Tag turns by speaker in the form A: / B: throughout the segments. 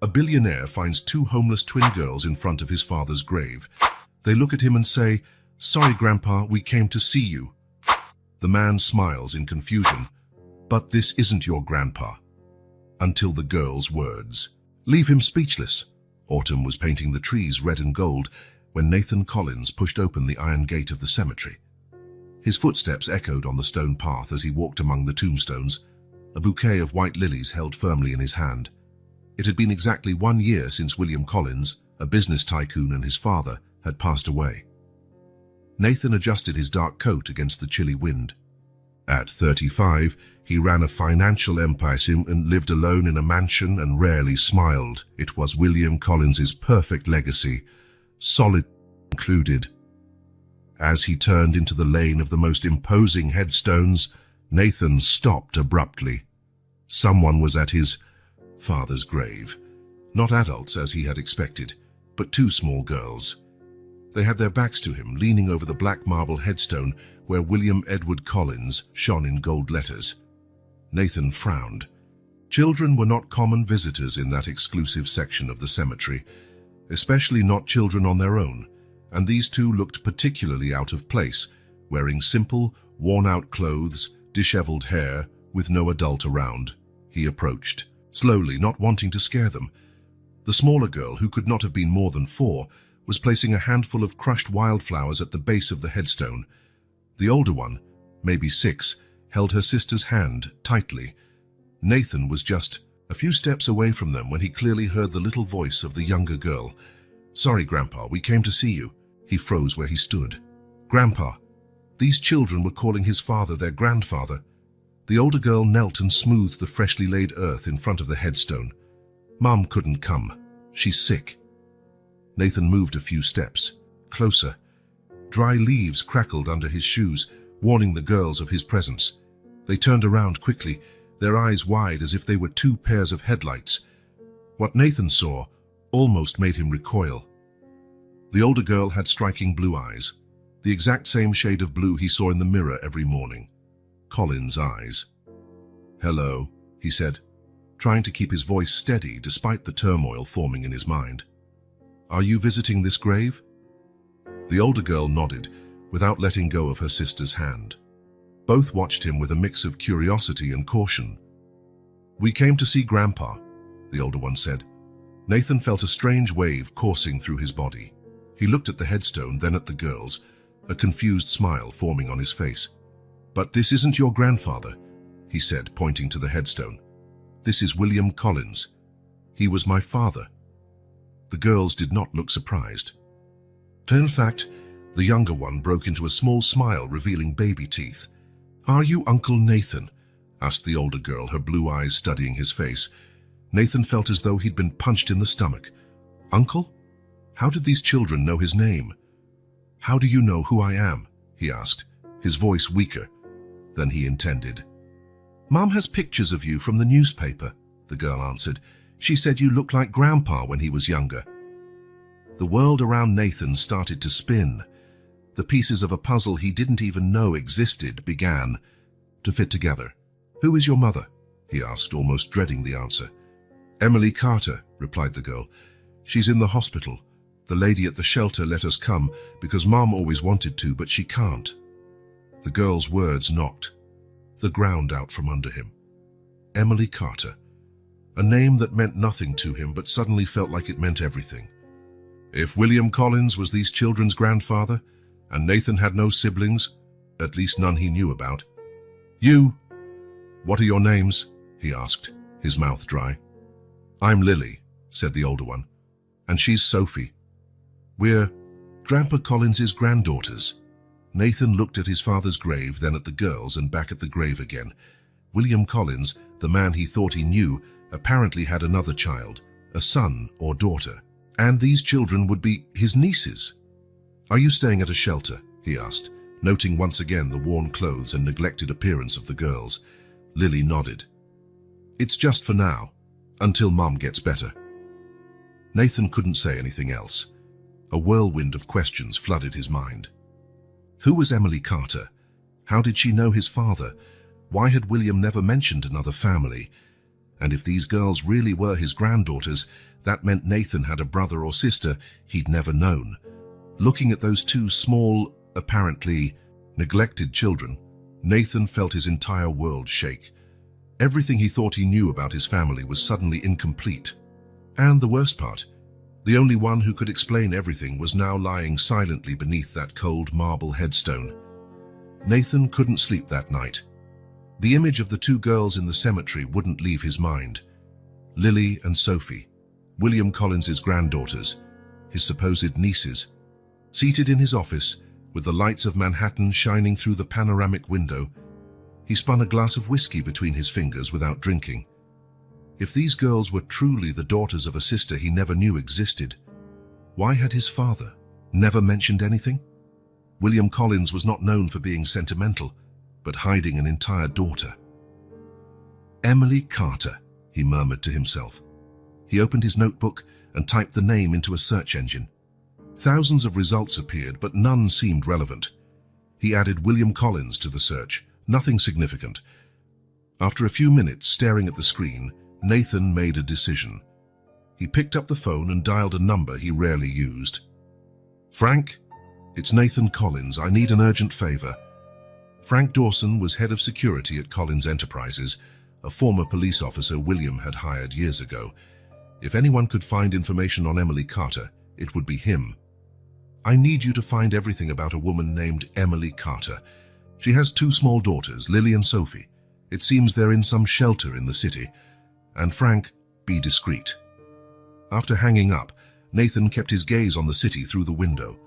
A: A billionaire finds two homeless twin girls in front of his father's grave. They look at him and say, "Sorry, Grandpa, we came to see you." The man smiles in confusion. "But this isn't your grandpa." Until the girl's words leave him speechless. Autumn was painting the trees red and gold when Nathan Collins pushed open the iron gate of the cemetery. His footsteps echoed on the stone path as he walked among the tombstones, a bouquet of white lilies held firmly in his hand. It had been exactly 1 year since William Collins, a business tycoon, and his father had passed away. Nathan adjusted his dark coat against the chilly wind. At 35, he ran a financial empire and lived alone in a mansion and rarely smiled. It was William Collins's perfect legacy, solid included. As he turned into the lane of the most imposing headstones, Nathan stopped abruptly. Someone was at his father's grave. Not adults as he had expected, but two small girls. They had their backs to him, leaning over the black marble headstone where William Edward Collins shone in gold letters. Nathan frowned. Children were not common visitors in that exclusive section of the cemetery, especially not children on their own, and these two looked particularly out of place, wearing simple, worn-out clothes, disheveled hair, with no adult around. He approached, slowly, not wanting to scare them. The smaller girl, who could not have been more than 4, was placing a handful of crushed wildflowers at the base of the headstone. The older one, maybe 6, held her sister's hand tightly. Nathan was just a few steps away from them when he clearly heard the little voice of the younger girl. "Sorry, Grandpa, we came to see you." He froze where he stood. "Grandpa." These children were calling his father their grandfather. The older girl knelt and smoothed the freshly laid earth in front of the headstone. "Mom couldn't come. She's sick." Nathan moved a few steps, closer. Dry leaves crackled under his shoes, warning the girls of his presence. They turned around quickly, their eyes wide as if they were 2 pairs of headlights. What Nathan saw almost made him recoil. The older girl had striking blue eyes, the exact same shade of blue he saw in the mirror every morning. Collins' eyes. "Hello," he said, trying to keep his voice steady despite the turmoil forming in his mind. "Are you visiting this grave?" The older girl nodded, without letting go of her sister's hand. Both watched him with a mix of curiosity and caution. "We came to see Grandpa," the older one said. Nathan felt a strange wave coursing through his body. He looked at the headstone, then at the girls, a confused smile forming on his face. "But this isn't your grandfather," he said, pointing to the headstone. "This is William Collins. He was my father." The girls did not look surprised. In fact, the younger one broke into a small smile, revealing baby teeth. "Are you Uncle Nathan?" asked the older girl, her blue eyes studying his face. Nathan felt as though he'd been punched in the stomach. "Uncle? How did these children know his name?" "How do you know who I am?" he asked, his voice weaker than he intended. "Mom has pictures of you from the newspaper," the girl answered. "She said you looked like Grandpa when he was younger." The world around Nathan started to spin. The pieces of a puzzle he didn't even know existed began to fit together. "Who is your mother?" he asked, almost dreading the answer. "Emily Carter," replied the girl. "She's in the hospital. The lady at the shelter let us come because Mom always wanted to, but she can't." The girl's words knocked the ground out from under him. Emily Carter. A name that meant nothing to him, but suddenly felt like it meant everything. If William Collins was these children's grandfather, and Nathan had no siblings, at least none he knew about. "You, what are your names?" he asked, his mouth dry. "I'm Lily," said the older one, "and she's Sophie. We're Grandpa Collins's granddaughters." Nathan looked at his father's grave, then at the girls, and back at the grave again. William Collins, the man he thought he knew, apparently had another child, a son or daughter, and these children would be his nieces. "Are you staying at a shelter?" he asked, noting once again the worn clothes and neglected appearance of the girls. Lily nodded. "It's just for now, until Mom gets better." Nathan couldn't say anything else. A whirlwind of questions flooded his mind. Who was Emily Carter? How did she know his father? Why had William never mentioned another family? And if these girls really were his granddaughters, that meant Nathan had a brother or sister he'd never known. Looking at those two small, apparently neglected children, Nathan felt his entire world shake. Everything he thought he knew about his family was suddenly incomplete. And the worst part, the only one who could explain everything was now lying silently beneath that cold marble headstone. Nathan couldn't sleep that night. The image of the two girls in the cemetery wouldn't leave his mind. Lily and Sophie, William Collins's granddaughters, his supposed nieces. Seated in his office, with the lights of Manhattan shining through the panoramic window, he spun a glass of whiskey between his fingers without drinking. If these girls were truly the daughters of a sister he never knew existed, why had his father never mentioned anything? William Collins was not known for being sentimental, but hiding an entire daughter. Emily Carter, he murmured to himself. He opened his notebook and typed the name into a search engine. Thousands of results appeared, but none seemed relevant. He added William Collins to the search. Nothing significant. After a few minutes staring at the screen, Nathan made a decision. He picked up the phone and dialed a number he rarely used. "Frank, it's Nathan Collins. I need an urgent favor." Frank Dawson was head of security at Collins Enterprises, a former police officer William had hired years ago. If anyone could find information on Emily Carter, it would be him. "I need you to find everything about a woman named Emily Carter. She has two small daughters, Lily and Sophie. It seems they're in some shelter in the city. And Frank, be discreet." After hanging up, Nathan kept his gaze on the city through the window.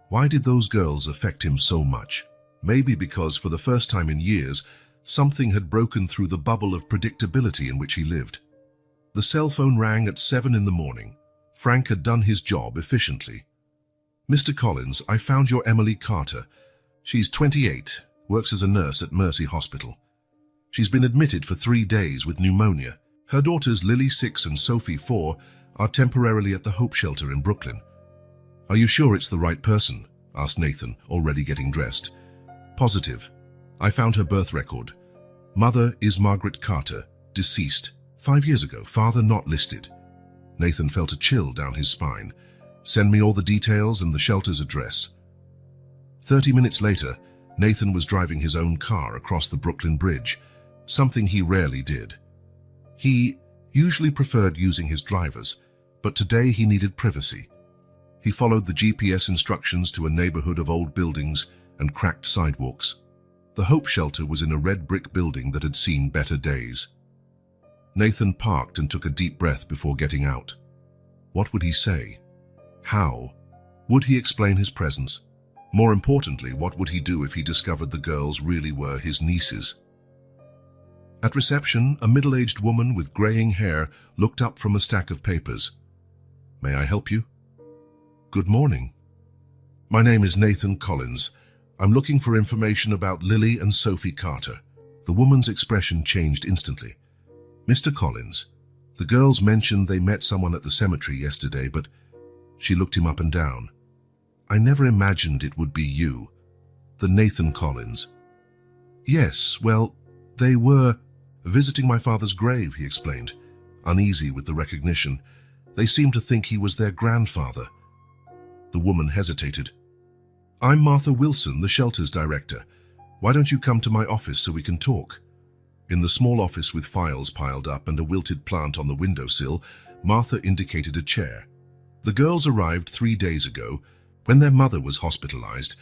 A: Why did those girls affect him so much? Maybe because for the first time in years, something had broken through the bubble of predictability in which he lived. The cell phone rang at 7 in the morning. Frank had done his job efficiently. "Mr. Collins, I found your Emily Carter. She's 28, works as a nurse at Mercy Hospital. She's been admitted for 3 days with pneumonia. Her daughters Lily, 6, and Sophie, 4, are temporarily at the Hope Shelter in Brooklyn." "Are you sure it's the right person?" asked Nathan, already getting dressed. "Positive. I found her birth record. Mother is Margaret Carter, deceased 5 years ago, father not listed." Nathan felt a chill down his spine. "Send me all the details and the shelter's address." 30 minutes later, Nathan was driving his own car across the Brooklyn Bridge, something he rarely did. He usually preferred using his drivers, but today he needed privacy. He followed the GPS instructions to a neighborhood of old buildings and cracked sidewalks. The Hope Shelter was in a red brick building that had seen better days. Nathan parked and took a deep breath before getting out. What would he say? How? Would he explain his presence? More importantly, what would he do if he discovered the girls really were his nieces? At reception, a middle-aged woman with graying hair looked up from a stack of papers. "May I help you?" "Good morning. My name is Nathan Collins. I'm looking for information about Lily and Sophie Carter." The woman's expression changed instantly. "Mr. Collins, the girls mentioned they met someone at the cemetery yesterday, but..." She looked him up and down. "I never imagined it would be you, the Nathan Collins." "Yes, well, they were visiting my father's grave," he explained, uneasy with the recognition. "They seemed to think he was their grandfather." The woman hesitated. "I'm Martha Wilson, the shelter's director. Why don't you come to my office so we can talk?" In the small office with files piled up and a wilted plant on the windowsill, Martha indicated a chair. "The girls arrived 3 days ago, when their mother was hospitalized.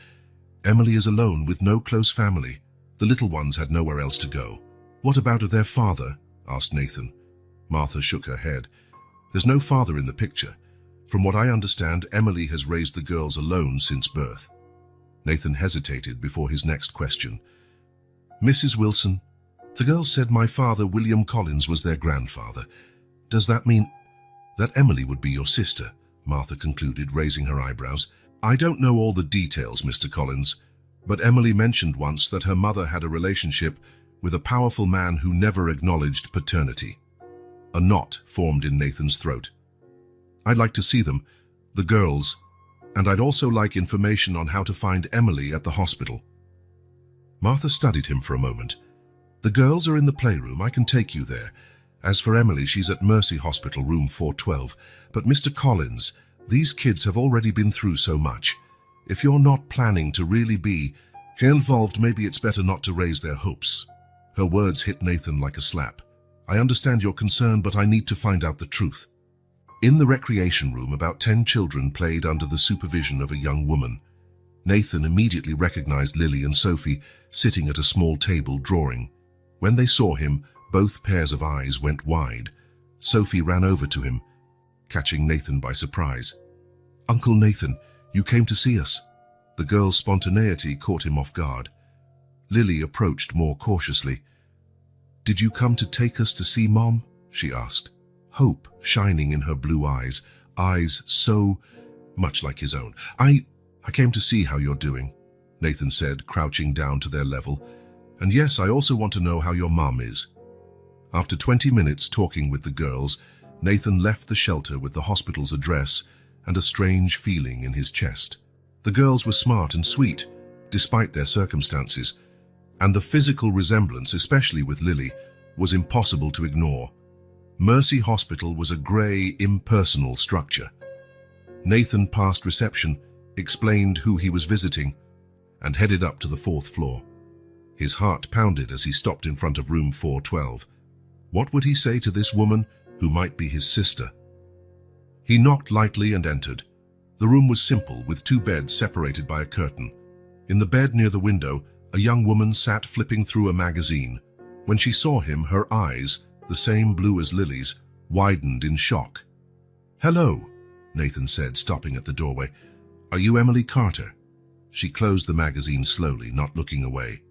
A: Emily is alone with no close family. The little ones had nowhere else to go." "What about their father?" asked Nathan. Martha shook her head. "There's no father in the picture. From what I understand, Emily has raised the girls alone since birth." Nathan hesitated before his next question. "Mrs. Wilson, the girls said my father, William Collins, was their grandfather. Does that mean that Emily would be your sister?" Martha concluded, raising her eyebrows. "I don't know all the details, Mr. Collins, but Emily mentioned once that her mother had a relationship with a powerful man who never acknowledged paternity." A knot formed in Nathan's throat. "I'd like to see them, the girls, and I'd also like information on how to find Emily at the hospital." Martha studied him for a moment. "The girls are in the playroom. I can take you there. As for Emily, she's at Mercy Hospital, room 412. But Mr. Collins, these kids have already been through so much. If you're not planning to really be involved, maybe it's better not to raise their hopes." Her words hit Nathan like a slap. "I understand your concern, but I need to find out the truth." In the recreation room, about 10 children played under the supervision of a young woman. Nathan immediately recognized Lily and Sophie sitting at a small table drawing. When they saw him, both pairs of eyes went wide. Sophie ran over to him, catching Nathan by surprise. "Uncle Nathan, you came to see us." The girl's spontaneity caught him off guard. Lily approached more cautiously. "Did you come to take us to see Mom?" she asked, hope shining in her blue eyes so much like his own. I came to see how you're doing," Nathan said, crouching down to their level. "And yes, I also want to know how your mom is." After 20 minutes talking with the girls, Nathan left the shelter with the hospital's address and a strange feeling in his chest. The girls were smart and sweet, despite their circumstances, and the physical resemblance, especially with Lily, was impossible to ignore. Mercy Hospital was a grey, impersonal structure. Nathan passed reception, explained who he was visiting, and headed up to the 4th floor. His heart pounded as he stopped in front of room 412. What would he say to this woman who might be his sister? He knocked lightly and entered. The room was simple, with 2 beds separated by a curtain. In the bed near the window, a young woman sat flipping through a magazine. When she saw him, her eyes, the same blue as Lily's, widened in shock. "Hello," Nathan said, stopping at the doorway. "Are you Emily Carter?" She closed the magazine slowly, not looking away.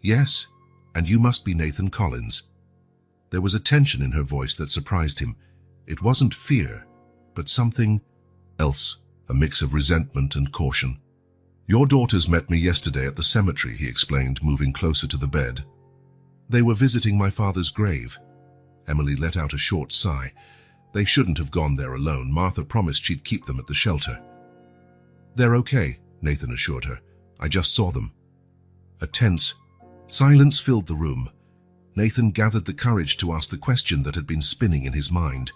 A: "Yes, and you must be Nathan Collins." There was a tension in her voice that surprised him. It wasn't fear, but something else, a mix of resentment and caution. "Your daughters met me yesterday at the cemetery," he explained, moving closer to the bed. "They were visiting my father's grave." Emily let out a short sigh. They shouldn't have gone there alone. Martha promised she'd keep them at the shelter. "They're okay," Nathan assured her. "I just saw them." A tense silence filled the room. Nathan gathered the courage to ask the question that had been spinning in his mind.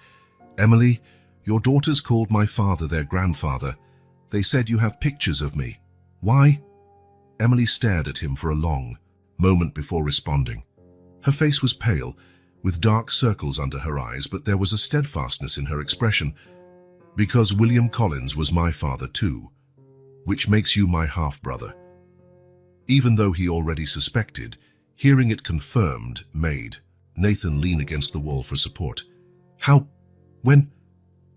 A: "Emily, your daughters called my father their grandfather. They said you have pictures of me. Why?" Emily stared at him for a long moment before responding. Her face was pale, with dark circles under her eyes, but there was a steadfastness in her expression. "Because William Collins was my father too, which makes you my half-brother." Even though he already suspected, hearing it confirmed made Nathan lean against the wall for support. "How? When?"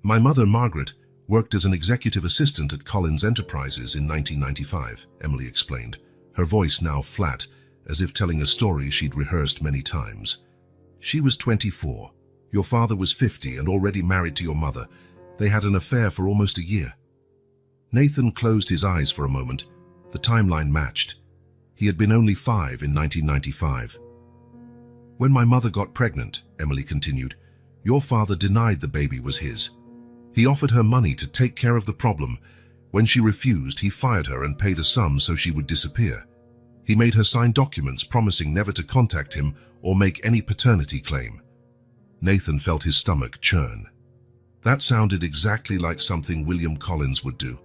A: "My mother, Margaret, worked as an executive assistant at Collins Enterprises in 1995, Emily explained, her voice now flat, as if telling a story she'd rehearsed many times. "She was 24. Your father was 50 and already married to your mother. They had an affair for almost a year." Nathan closed his eyes for a moment. The timeline matched. He had been only 5 in 1995. "When my mother got pregnant," Emily continued, "your father denied the baby was his. He offered her money to take care of the problem. When she refused, he fired her and paid a sum so she would disappear. He made her sign documents promising never to contact him or make any paternity claim." Nathan felt his stomach churn. That sounded exactly like something William Collins would do.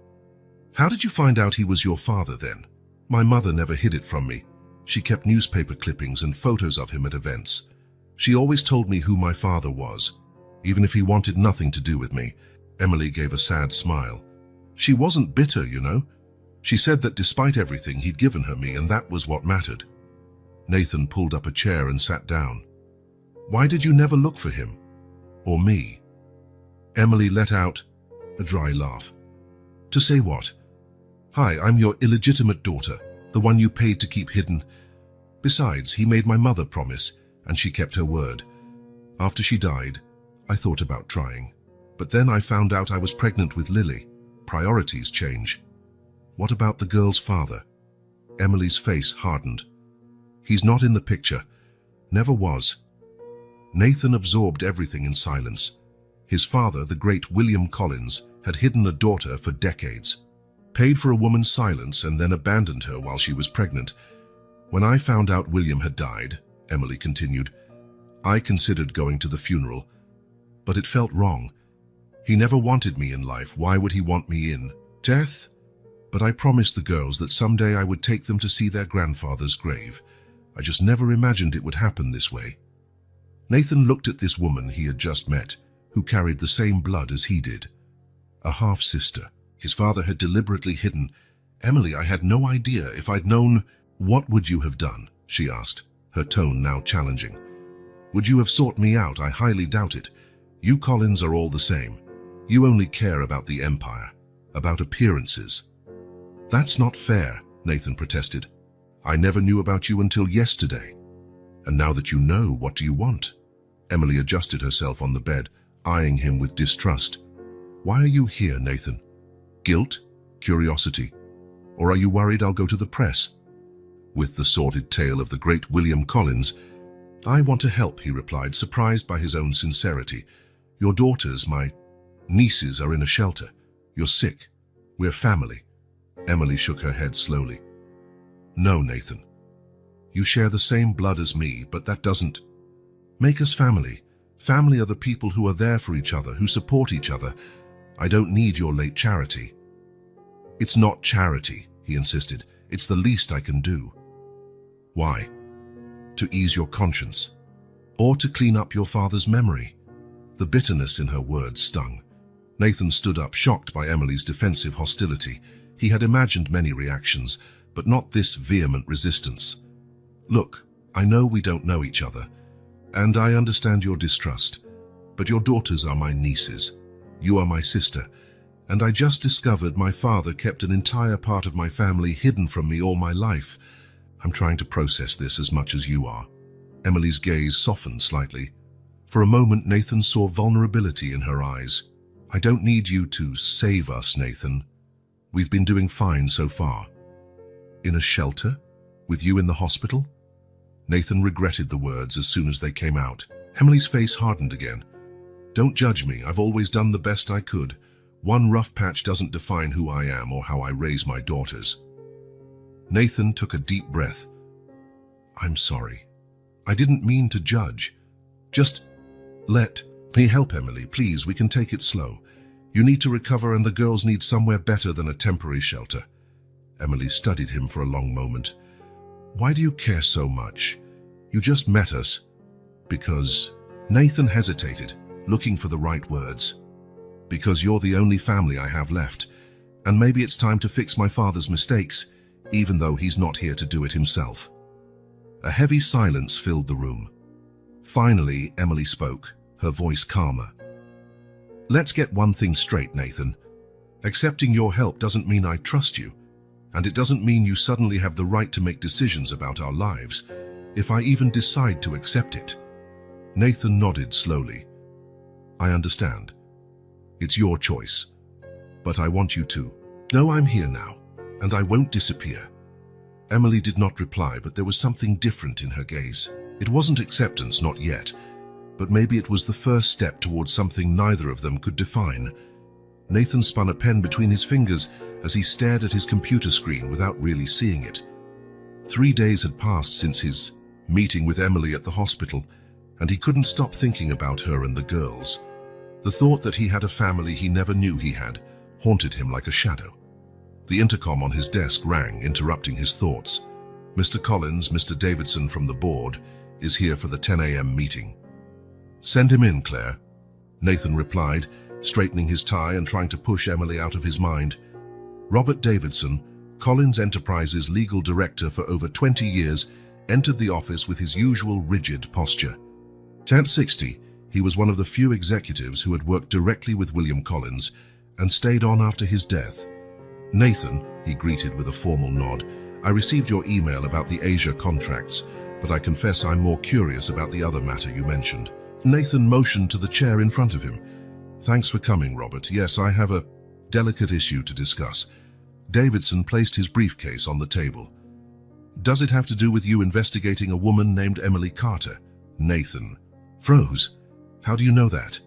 A: "How did you find out he was your father then?" "My mother never hid it from me. She kept newspaper clippings and photos of him at events. She always told me who my father was, even if he wanted nothing to do with me." Emily gave a sad smile. "She wasn't bitter, you know. She said that despite everything, he'd given her me, and that was what mattered." Nathan pulled up a chair and sat down. "Why did you never look for him? Or me?" Emily let out a dry laugh. "To say what? Hi, I'm your illegitimate daughter, the one you paid to keep hidden. Besides, he made my mother promise, and she kept her word. After she died, I thought about trying. But then I found out I was pregnant with Lily. Priorities change." "What about the girl's father?" Emily's face hardened. "He's not in the picture. Never was." Nathan absorbed everything in silence. His father, the great William Collins, had hidden a daughter for decades. Paid for a woman's silence and then abandoned her while she was pregnant. "When I found out William had died," Emily continued, I considered going to the funeral, but it felt wrong. He never wanted me in life. Why would he want me in death? But I promised the girls that someday I would take them to see their grandfather's grave. I just never imagined it would happen this way. Nathan looked at this woman he had just met, who carried the same blood as he did. A half-sister. His father had deliberately hidden. "Emily, I had no idea. If I'd known..." "What would you have done?" she asked, her tone now challenging. "Would you have sought me out? I highly doubt it. You Collins are all the same. You only care about the empire, about appearances." "That's not fair," Nathan protested. "I never knew about you until yesterday. And now that you know, what do you want?" Emily adjusted herself on the bed, eyeing him with distrust. "Why are you here, Nathan? Guilt? Curiosity? Or are you worried I'll go to the press?" With the sordid tale of the great William Collins, "I want to help," he replied, surprised by his own sincerity. "Your daughters, my nieces, are in a shelter. You're sick. We're family." Emily shook her head slowly. "No, Nathan. You share the same blood as me, but that doesn't make us family. Family are the people who are there for each other, who support each other. I don't need your late charity." "It's not charity," he insisted. "It's the least I can do." "Why?" "To ease your conscience. Or to clean up your father's memory." The bitterness in her words stung. Nathan stood up, shocked by Emily's defensive hostility. He had imagined many reactions, but not this vehement resistance. "Look, I know we don't know each other, and I understand your distrust, but your daughters are my nieces. You are my sister, and I just discovered my father kept an entire part of my family hidden from me all my life. I'm trying to process this as much as you are." Emily's gaze softened slightly. For a moment, Nathan saw vulnerability in her eyes. "I don't need you to save us, Nathan. We've been doing fine so far." "In a shelter? With you in the hospital?" Nathan regretted the words as soon as they came out. Emily's face hardened again. "Don't judge me. I've always done the best I could. One rough patch doesn't define who I am or how I raise my daughters." Nathan took a deep breath. "I'm sorry. I didn't mean to judge. Just let me help, Emily. Please, we can take it slow. You need to recover, and the girls need somewhere better than a temporary shelter." Emily studied him for a long moment. "Why do you care so much? You just met us." "Because..." Nathan hesitated, looking for the right words. "Because you're the only family I have left, and maybe it's time to fix my father's mistakes, even though he's not here to do it himself." A heavy silence filled the room. Finally, Emily spoke, her voice calmer. "Let's get one thing straight, Nathan. Accepting your help doesn't mean I trust you, and it doesn't mean you suddenly have the right to make decisions about our lives, if I even decide to accept it." Nathan nodded slowly. "I understand. It's your choice. But I want you to know I'm here now, and I won't disappear." Emily did not reply, but there was something different in her gaze. It wasn't acceptance, not yet, but maybe it was the first step towards something neither of them could define. Nathan spun a pen between his fingers as he stared at his computer screen without really seeing it. 3 days had passed since his meeting with Emily at the hospital, and he couldn't stop thinking about her and the girls. The thought that he had a family he never knew he had haunted him like a shadow. The intercom on his desk rang, interrupting his thoughts. "Mr. Collins, Mr. Davidson from the board, is here for the 10 a.m. meeting." "Send him in, Claire," Nathan replied, straightening his tie and trying to push Emily out of his mind. Robert Davidson, Collins Enterprises legal director for over 20 years, entered the office with his usual rigid posture. At 60, he was one of the few executives who had worked directly with William Collins and stayed on after his death. "Nathan," he greeted with a formal nod, "I received your email about the Asia contracts, but I confess I'm more curious about the other matter you mentioned." Nathan motioned to the chair in front of him. "Thanks for coming, Robert. Yes, I have a delicate issue to discuss." Davidson placed his briefcase on the table. "Does it have to do with you investigating a woman named Emily Carter?" Nathan froze. "How do you know that?"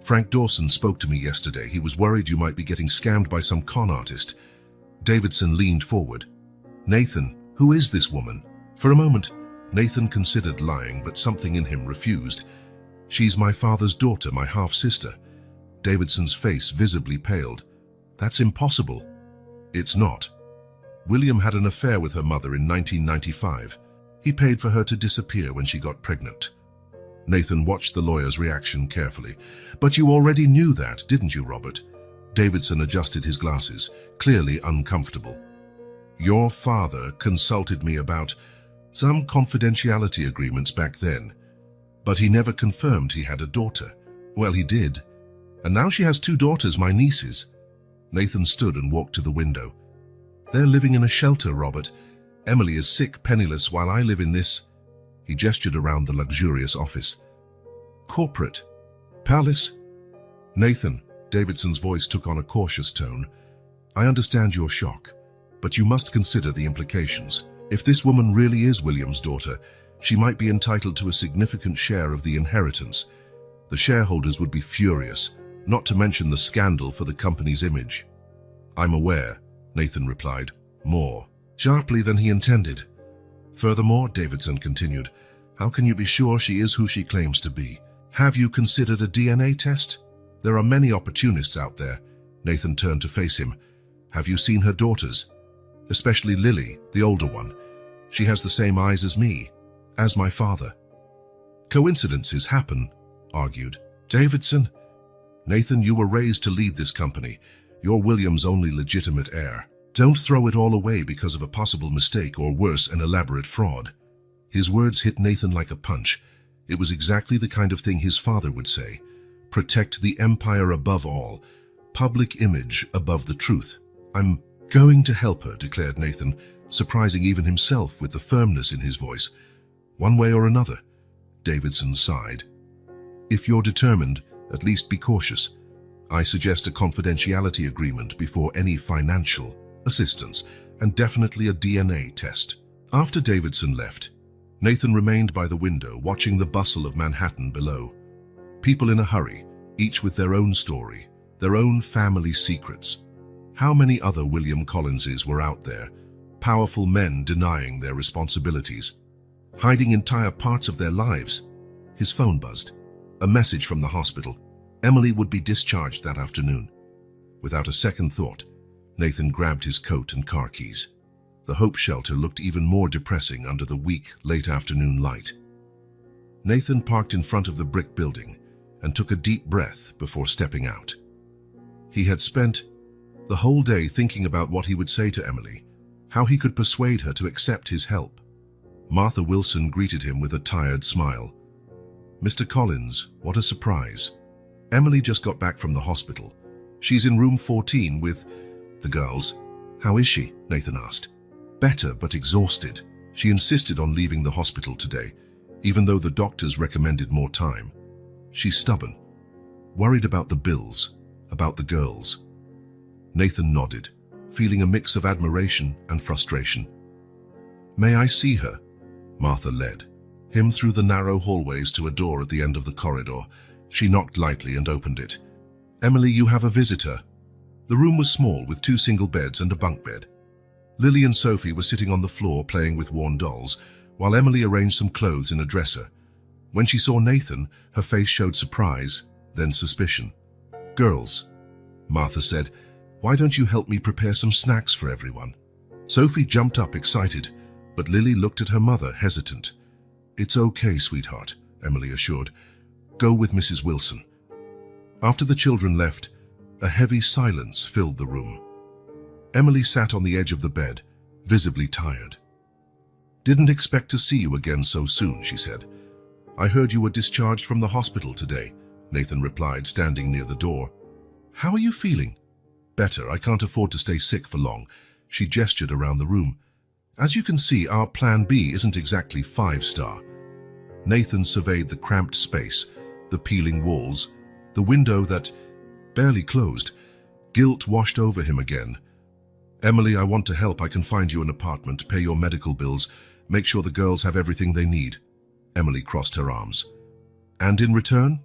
A: "Frank Dawson spoke to me yesterday. He was worried you might be getting scammed by some con artist." Davidson leaned forward. "Nathan, who is this woman?" For a moment, Nathan considered lying, but something in him refused. She's my father's daughter, my half-sister. Davidson's face visibly paled. That's impossible. It's not. William had an affair with her mother in 1995. He paid for her to disappear when she got pregnant. Nathan watched the lawyer's reaction carefully. But you already knew that, didn't you, Robert? Davidson adjusted his glasses, clearly uncomfortable. Your father consulted me about some confidentiality agreements back then, but he never confirmed he had a daughter. Well, he did. And now she has 2 daughters, my nieces. Nathan stood and walked to the window. They're living in a shelter, Robert. Emily is sick, penniless, while I live in this. He gestured around the luxurious office. Corporate. Palace. Nathan, Davidson's voice took on a cautious tone. I understand your shock, but you must consider the implications. If this woman really is William's daughter, she might be entitled to a significant share of the inheritance. The shareholders would be furious, not to mention the scandal for the company's image. I'm aware, Nathan replied, more sharply than he intended. Furthermore, Davidson continued, how can you be sure she is who she claims to be? Have you considered a DNA test? There are many opportunists out there. Nathan turned to face him. Have you seen her daughters? Especially Lily, the older one. She has the same eyes as me, as my father. Coincidences happen, argued Davidson. Nathan, you were raised to lead this company. You're William's only legitimate heir. Don't throw it all away because of a possible mistake or worse, an elaborate fraud. His words hit Nathan like a punch. It was exactly the kind of thing his father would say. Protect the empire above all. Public image above the truth. I'm going to help her, declared Nathan, surprising even himself with the firmness in his voice. One way or another. Davidson sighed. If you're determined, at least be cautious. I suggest a confidentiality agreement before any financial assistance, and definitely a DNA test. After Davidson left, Nathan remained by the window, watching the bustle of Manhattan below. People in a hurry, each with their own story, their own family secrets. How many other William Collinses were out there, powerful men denying their responsibilities, hiding entire parts of their lives? His phone buzzed. A message from the hospital. Emily would be discharged that afternoon. Without a second thought, Nathan grabbed his coat and car keys. The Hope shelter looked even more depressing under the weak, late afternoon light. Nathan parked in front of the brick building and took a deep breath before stepping out. He had spent the whole day thinking about what he would say to Emily, how he could persuade her to accept his help. Martha Wilson greeted him with a tired smile. Mr. Collins, what a surprise. Emily just got back from the hospital. She's in room 14 with the girls. How is she? Nathan asked. Better, but exhausted. She insisted on leaving the hospital today, even though the doctors recommended more time. She's stubborn, worried about the bills, about the girls. Nathan nodded, feeling a mix of admiration and frustration. May I see her? Martha led him through the narrow hallways to a door at the end of the corridor. She knocked lightly and opened it. Emily, you have a visitor. The room was small, with 2 single beds and a bunk bed. Lily and Sophie were sitting on the floor playing with worn dolls, while Emily arranged some clothes in a dresser. When she saw Nathan, her face showed surprise, then suspicion. Girls, Martha said, why don't you help me prepare some snacks for everyone? Sophie jumped up excited, but Lily looked at her mother, hesitant. It's okay, sweetheart, Emily assured. Go with Mrs. Wilson. After the children left, a heavy silence filled the room. Emily sat on the edge of the bed, visibly tired. Didn't expect to see you again so soon, she said. I heard you were discharged from the hospital today, Nathan replied, standing near the door. How are you feeling? Better, I can't afford to stay sick for long. She gestured around the room. As you can see, our plan B isn't exactly 5-star. Nathan surveyed the cramped space, the peeling walls, the window that barely closed. Guilt washed over him again. Emily, I want to help. I can find you an apartment, pay your medical bills, make sure the girls have everything they need. Emily crossed her arms. And in return?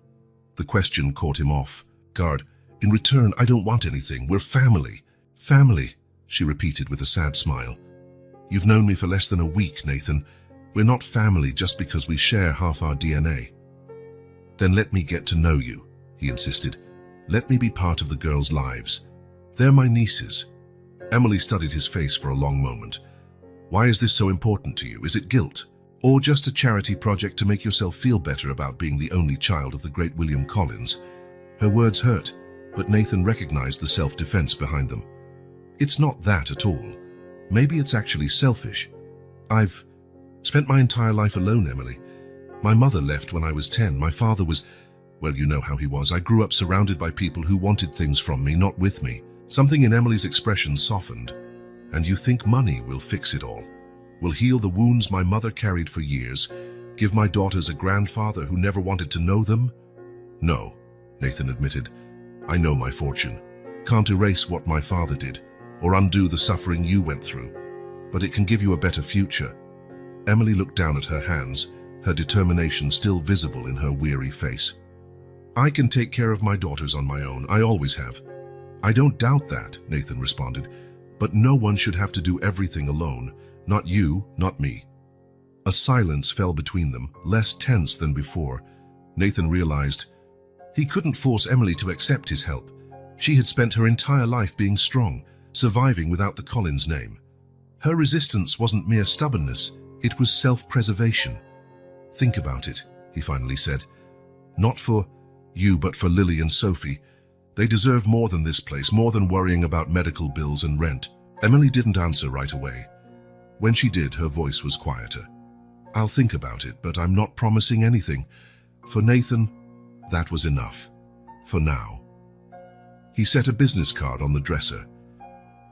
A: The question caught him off guard. In return, I don't want anything. We're family. Family, she repeated with a sad smile. You've known me for less than a week, Nathan. We're not family just because we share half our DNA. Then let me get to know you, he insisted. Let me be part of the girls' lives. They're my nieces. Emily studied his face for a long moment. Why is this so important to you? Is it guilt? Or just a charity project to make yourself feel better about being the only child of the great William Collins? Her words hurt, but Nathan recognized the self-defense behind them. It's not that at all. Maybe it's actually selfish. I've spent my entire life alone, Emily. My mother left when I was 10. My father was, well, you know how he was. I grew up surrounded by people who wanted things from me, not with me. Something in Emily's expression softened. And you think money will fix it all? Will heal the wounds my mother carried for years? Give my daughters a grandfather who never wanted to know them? No, Nathan admitted. I know my fortune. Can't erase what my father did, or undo the suffering you went through. But it can give you a better future. Emily looked down at her hands, her determination still visible in her weary face. I can take care of my daughters on my own. I always have. I don't doubt that, Nathan responded. But no one should have to do everything alone. Not you, not me. A silence fell between them, less tense than before. Nathan realized he couldn't force Emily to accept his help. She had spent her entire life being strong, surviving without the Collins name. Her resistance wasn't mere stubbornness, it was self-preservation. Think about it, he finally said. Not for you, but for Lily and Sophie. They deserve more than this place, more than worrying about medical bills and rent. Emily didn't answer right away. When she did, her voice was quieter. I'll think about it, but I'm not promising anything. For Nathan, that was enough. For now. He set a business card on the dresser.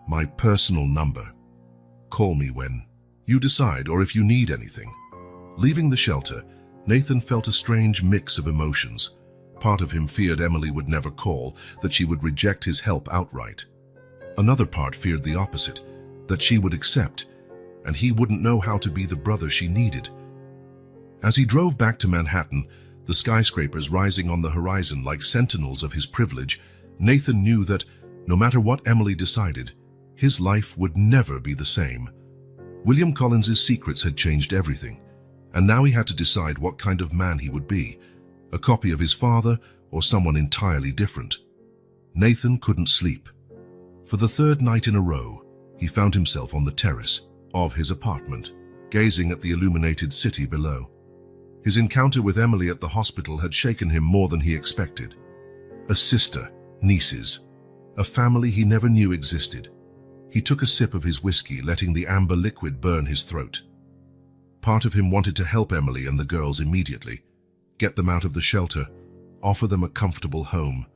A: My personal number. Call me when you decide or if you need anything. Leaving the shelter, Nathan felt a strange mix of emotions. Part of him feared Emily would never call, that she would reject his help outright. Another part feared the opposite, that she would accept, and he wouldn't know how to be the brother she needed. As he drove back to Manhattan, the skyscrapers rising on the horizon like sentinels of his privilege, Nathan knew that, no matter what Emily decided, his life would never be the same. William Collins's secrets had changed everything, and now he had to decide what kind of man he would be, a copy of his father or someone entirely different. Nathan couldn't sleep. For the third night in a row, he found himself on the terrace of his apartment, gazing at the illuminated city below. His encounter with Emily at the hospital had shaken him more than he expected. A sister, nieces, a family he never knew existed. He took a sip of his whiskey, letting the amber liquid burn his throat. Part of him wanted to help Emily and the girls immediately, get them out of the shelter, offer them a comfortable home,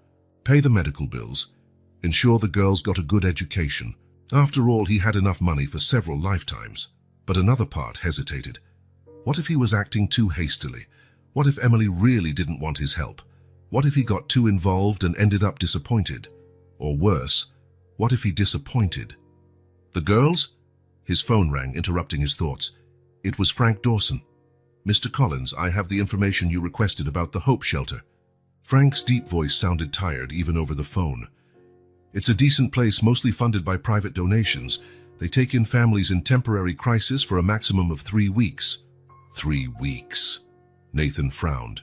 A: pay the medical bills, ensure the girls got a good education. After all, he had enough money for several lifetimes. But another part hesitated. What if he was acting too hastily? What if Emily really didn't want his help? What if he got too involved and ended up disappointed? Or worse, what if he disappointed? The girls? His phone rang, interrupting his thoughts. It was Frank Dawson. Mr. Collins, I have the information you requested about the Hope Shelter. Frank's deep voice sounded tired even over the phone. It's a decent place, mostly funded by private donations. They take in families in temporary crisis for a maximum of 3 weeks. 3 weeks. Nathan frowned.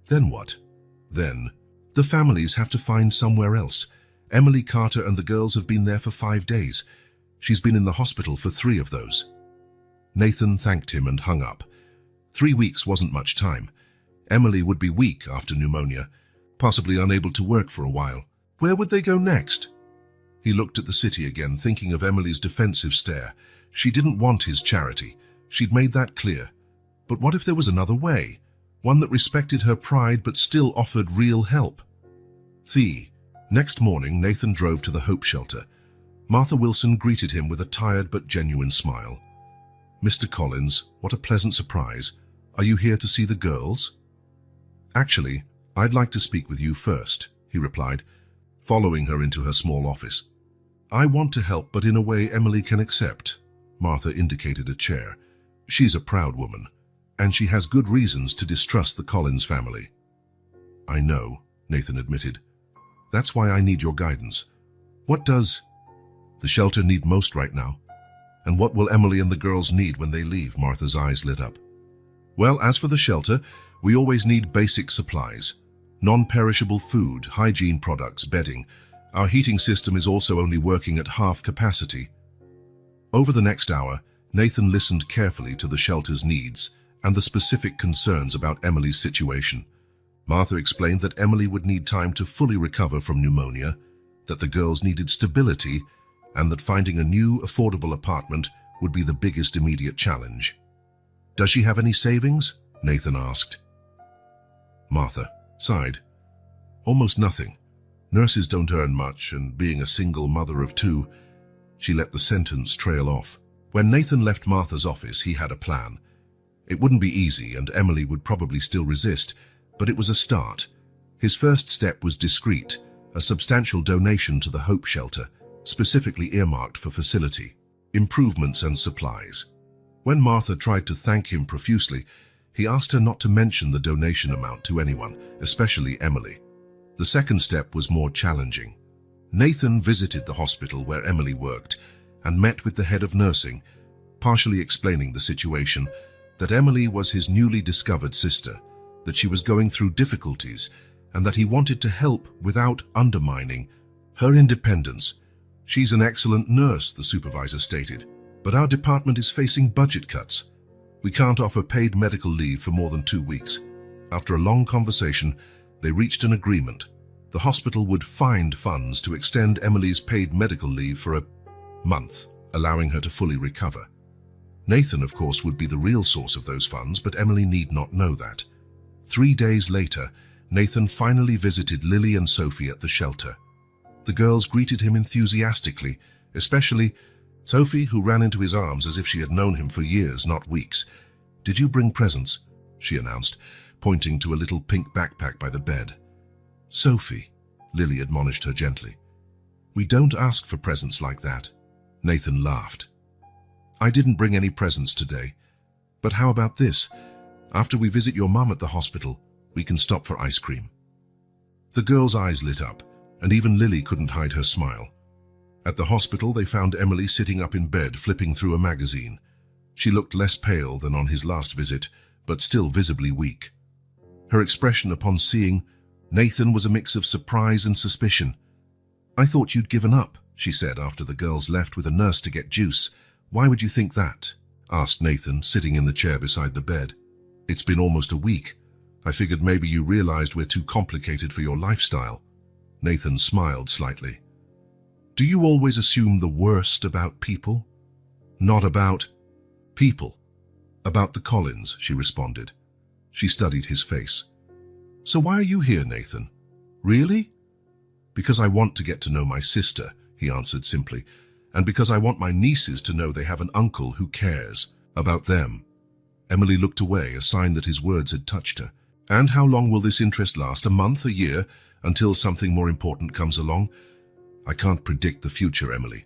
A: Then what? Then, the families have to find somewhere else. Emily Carter and the girls have been there for 5 days. She's been in the hospital for 3 of those. Nathan thanked him and hung up. 3 weeks wasn't much time. Emily would be weak after pneumonia, possibly unable to work for a while. Where would they go next? He looked at the city again, thinking of Emily's defensive stare. She didn't want his charity. She'd made that clear. But what if there was another way? One that respected her pride but still offered real help? Next morning, Nathan drove to the Hope Shelter. Martha Wilson greeted him with a tired but genuine smile. Mr. Collins, what a pleasant surprise. Are you here to see the girls? Actually, I'd like to speak with you first, he replied, following her into her small office. I want to help, but in a way Emily can accept. Martha indicated a chair. She's a proud woman, and she has good reasons to distrust the Collins family. I know, Nathan admitted. That's why I need your guidance. What does the shelter need most right now? And what will Emily and the girls need when they leave? Martha's eyes lit up. Well, as for the shelter, we always need basic supplies. Non-perishable food, hygiene products, bedding. Our heating system is also only working at half capacity. Over the next hour, Nathan listened carefully to the shelter's needs and the specific concerns about Emily's situation. Martha explained that Emily would need time to fully recover from pneumonia, that the girls needed stability, and that finding a new, affordable apartment would be the biggest immediate challenge. "Does she have any savings?" Nathan asked. Martha sighed. "Almost nothing. Nurses don't earn much, and being a single mother of two," she let the sentence trail off. When Nathan left Martha's office, he had a plan. It wouldn't be easy, and Emily would probably still resist, but it was a start. His first step was discreet, a substantial donation to the Hope Shelter, specifically earmarked for facility, improvements and supplies. When Martha tried to thank him profusely, he asked her not to mention the donation amount to anyone, especially Emily. The second step was more challenging. Nathan visited the hospital where Emily worked and met with the head of nursing, partially explaining the situation, that Emily was his newly discovered sister, that she was going through difficulties, and that he wanted to help without undermining her independence. "She's an excellent nurse," the supervisor stated, "but our department is facing budget cuts. We can't offer paid medical leave for more than 2 weeks." After a long conversation, they reached an agreement. The hospital would find funds to extend Emily's paid medical leave for a month, allowing her to fully recover. Nathan, of course, would be the real source of those funds, but Emily need not know that. 3 days later, Nathan finally visited Lily and Sophie at the shelter. The girls greeted him enthusiastically, especially Sophie, who ran into his arms as if she had known him for years, not weeks. "Did you bring presents?" she announced, pointing to a little pink backpack by the bed. "Sophie," Lily admonished her gently, "we don't ask for presents like that." Nathan laughed. "I didn't bring any presents today. But how about this? After we visit your mum at the hospital, we can stop for ice cream." The girls' eyes lit up, and even Lily couldn't hide her smile. At the hospital, they found Emily sitting up in bed, flipping through a magazine. She looked less pale than on his last visit, but still visibly weak. Her expression upon seeing Nathan was a mix of surprise and suspicion. "I thought you'd given up," she said after the girls left with a nurse to get juice. "Why would you think that?" asked Nathan, sitting in the chair beside the bed. "It's been almost a week. I figured maybe you realized we're too complicated for your lifestyle." Nathan smiled slightly. "Do you always assume the worst about people?" "Not about people. About the Collins," she responded. She studied his face. "So why are you here, Nathan?" "Really?" "Because I want to get to know my sister," he answered simply, "and because I want my nieces to know they have an uncle who cares about them." Emily looked away, a sign that his words had touched her. "And how long will this interest last? A month, a year, until something more important comes along?" "I can't predict the future, Emily.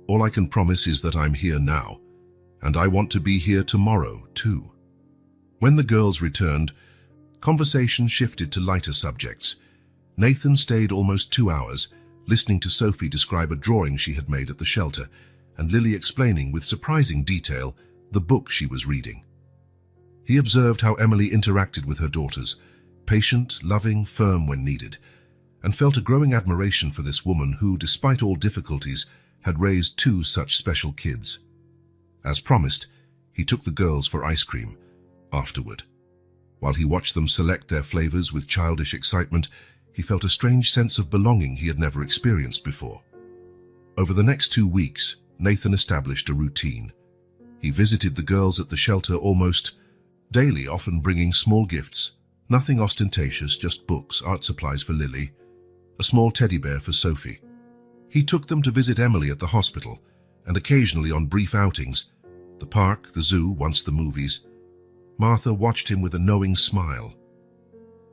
A: All I can promise is that I'm here now, and I want to be here tomorrow, too." When the girls returned, conversation shifted to lighter subjects. Nathan stayed almost 2 hours, listening to Sophie describe a drawing she had made at the shelter, and Lily explaining with surprising detail the book she was reading. He observed how Emily interacted with her daughters, patient, loving, firm when needed, and felt a growing admiration for this woman who, despite all difficulties, had raised 2 such special kids. As promised, he took the girls for ice cream afterward. While he watched them select their flavors with childish excitement, he felt a strange sense of belonging he had never experienced before. Over the next 2 weeks, Nathan established a routine. He visited the girls at the shelter almost daily, often bringing small gifts, nothing ostentatious, just books, art supplies for Lily, a small teddy bear for Sophie. He took them to visit Emily at the hospital, and occasionally on brief outings, the park, the zoo, once the movies. Martha watched him with a knowing smile.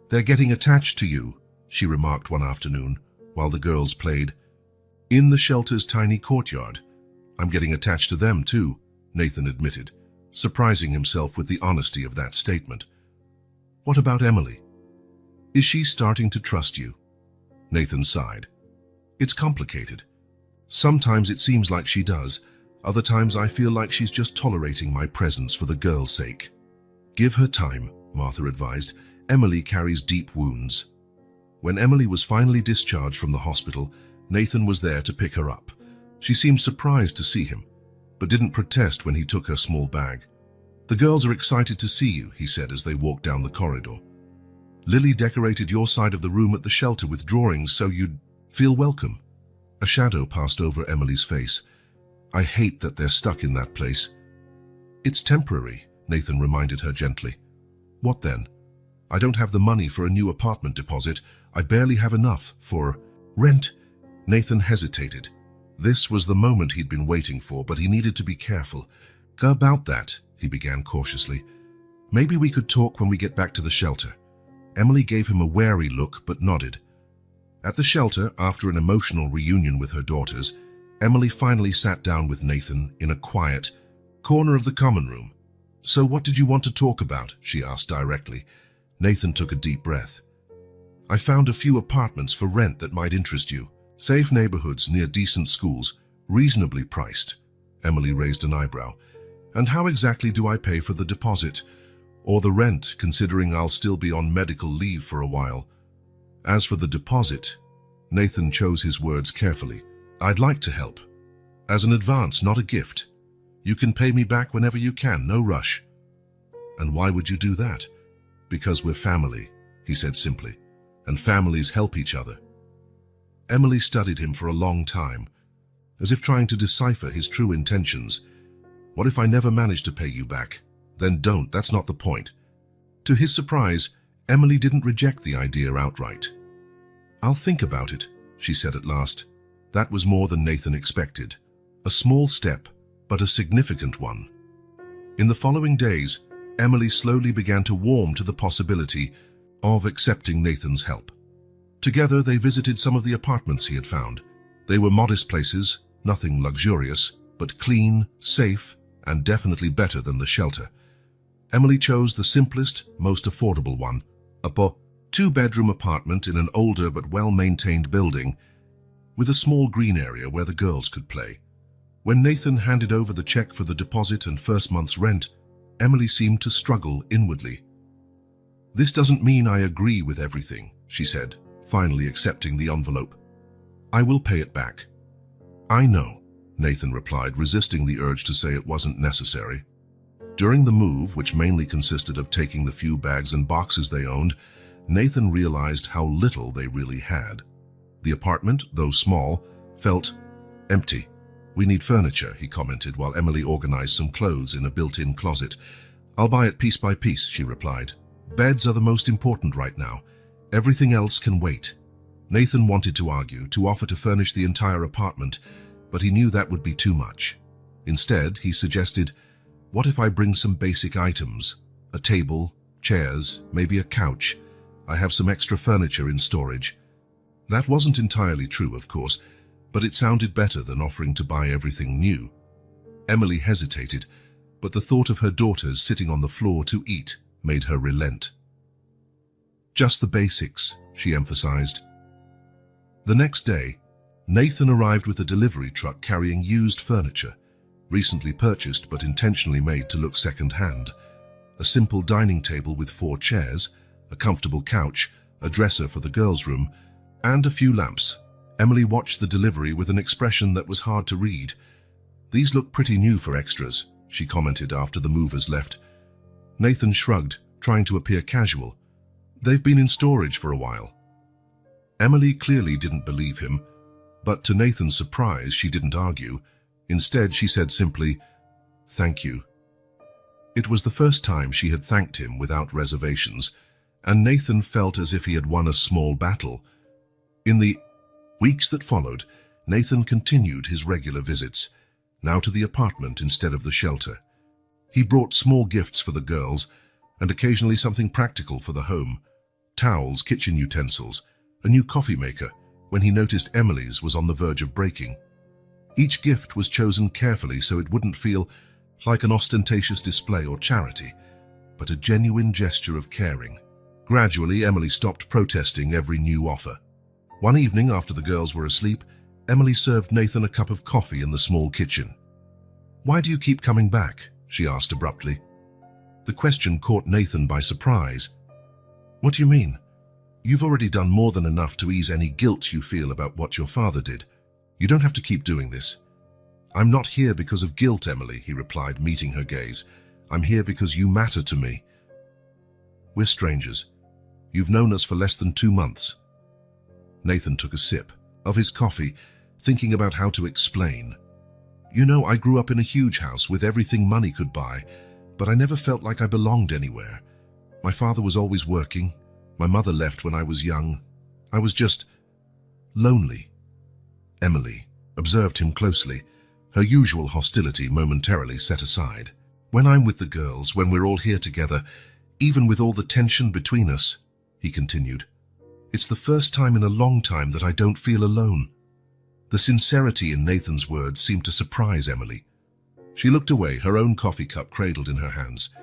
A: "They're getting attached to you," she remarked one afternoon, while the girls played. "In the shelter's tiny courtyard. I'm getting attached to them too," Nathan admitted, surprising himself with the honesty of that statement. "What about Emily? Is she starting to trust you?" Nathan sighed. "It's complicated. Sometimes it seems like she does. Other times I feel like she's just tolerating my presence for the girls' sake." Give her time, Martha advised. Emily carries deep wounds. When Emily was finally discharged from the hospital, Nathan was there to pick her up. She seemed surprised to see him, but didn't protest when he took her small bag. The girls are excited to see you, he said as they walked down the corridor. Lily decorated your side of the room at the shelter with drawings so you'd feel welcome. A shadow passed over Emily's face. I hate that they're stuck in that place. It's temporary, Nathan reminded her gently. What then? I don't have the money for a new apartment deposit. I barely have enough for rent. Nathan hesitated. This was the moment he'd been waiting for, but he needed to be careful. Go about that, he began cautiously. Maybe we could talk when we get back to the shelter. Emily gave him a wary look but nodded. At the shelter, after an emotional reunion with her daughters, Emily finally sat down with Nathan in a quiet corner of the common room. So what did you want to talk about? She asked directly. Nathan took a deep breath. I found a few apartments for rent that might interest you. Safe neighborhoods near decent schools, reasonably priced. Emily raised an eyebrow. And how exactly do I pay for the deposit? Or the rent, considering I'll still be on medical leave for a while? As for the deposit, Nathan chose his words carefully. I'd like to help. As an advance, not a gift. You can pay me back whenever you can, no rush. And why would you do that? Because we're family, he said simply, and families help each other. Emily studied him for a long time, as if trying to decipher his true intentions. What if I never manage to pay you back? Then don't, that's not the point. To his surprise, Emily didn't reject the idea outright. I'll think about it, she said at last. That was more than Nathan expected. A small step, but a significant one. In the following days, Emily slowly began to warm to the possibility of accepting Nathan's help. Together, they visited some of the apartments he had found. They were modest places, nothing luxurious, but clean, safe, and definitely better than the shelter. Emily chose the simplest, most affordable one, a two-bedroom apartment in an older but well-maintained building, with a small green area where the girls could play. When Nathan handed over the check for the deposit and first month's rent, Emily seemed to struggle inwardly. This doesn't mean I agree with everything, she said, finally accepting the envelope. I will pay it back. I know, Nathan replied, resisting the urge to say it wasn't necessary. During the move, which mainly consisted of taking the few bags and boxes they owned, Nathan realized how little they really had. The apartment, though small, felt empty. We need furniture, he commented while Emily organized some clothes in a built-in closet. I'll buy it piece by piece, she replied. Beds are the most important right now. Everything else can wait. Nathan wanted to argue, to offer to furnish the entire apartment, but he knew that would be too much. Instead, he suggested, what if I bring some basic items? A table, chairs, maybe a couch. I have some extra furniture in storage. That wasn't entirely true, of course, but it sounded better than offering to buy everything new. Emily hesitated, but the thought of her daughters sitting on the floor to eat made her relent. Just the basics, she emphasized. The next day, Nathan arrived with a delivery truck carrying used furniture, recently purchased but intentionally made to look second-hand. A simple dining table with 4 chairs, a comfortable couch, a dresser for the girls' room, and a few lamps. Emily watched the delivery with an expression that was hard to read. These look pretty new for extras, she commented after the movers left. Nathan shrugged, trying to appear casual. They've been in storage for a while. Emily clearly didn't believe him, but to Nathan's surprise, she didn't argue. Instead, she said simply, "Thank you." It was the first time she had thanked him without reservations, and Nathan felt as if he had won a small battle. In the weeks that followed, Nathan continued his regular visits, now to the apartment instead of the shelter. He brought small gifts for the girls, and occasionally something practical for the home. Towels, kitchen utensils, a new coffee maker, when he noticed Emily's was on the verge of breaking. Each gift was chosen carefully so it wouldn't feel like an ostentatious display or charity, but a genuine gesture of caring. Gradually, Emily stopped protesting every new offer. One evening, after the girls were asleep, Emily served Nathan a cup of coffee in the small kitchen. "Why do you keep coming back?" she asked abruptly. The question caught Nathan by surprise. What do you mean? You've already done more than enough to ease any guilt you feel about what your father did. You don't have to keep doing this. I'm not here because of guilt, Emily, he replied, meeting her gaze. I'm here because you matter to me. We're strangers. You've known us for less than 2 months. Nathan took a sip of his coffee, thinking about how to explain. You know, I grew up in a huge house with everything money could buy, but I never felt like I belonged anywhere. My father was always working. My mother left when I was young. I was just lonely. Emily observed him closely, her usual hostility momentarily set aside. When I'm with the girls, when we're all here together, even with all the tension between us, he continued, it's the first time in a long time that I don't feel alone. The sincerity in Nathan's words seemed to surprise Emily. She looked away, her own coffee cup cradled in her hands.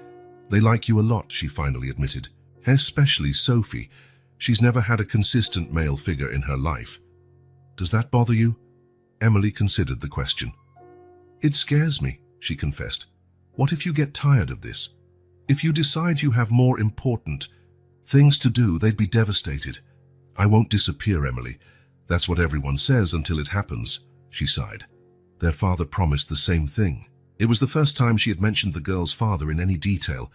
A: They like you a lot, she finally admitted. Especially Sophie. She's never had a consistent male figure in her life. Does that bother you? Emily considered the question. It scares me, she confessed. What if you get tired of this? If you decide you have more important things to do, they'd be devastated. I won't disappear, Emily. That's what everyone says until it happens, she sighed. Their father promised the same thing. It was the first time she had mentioned the girl's father in any detail.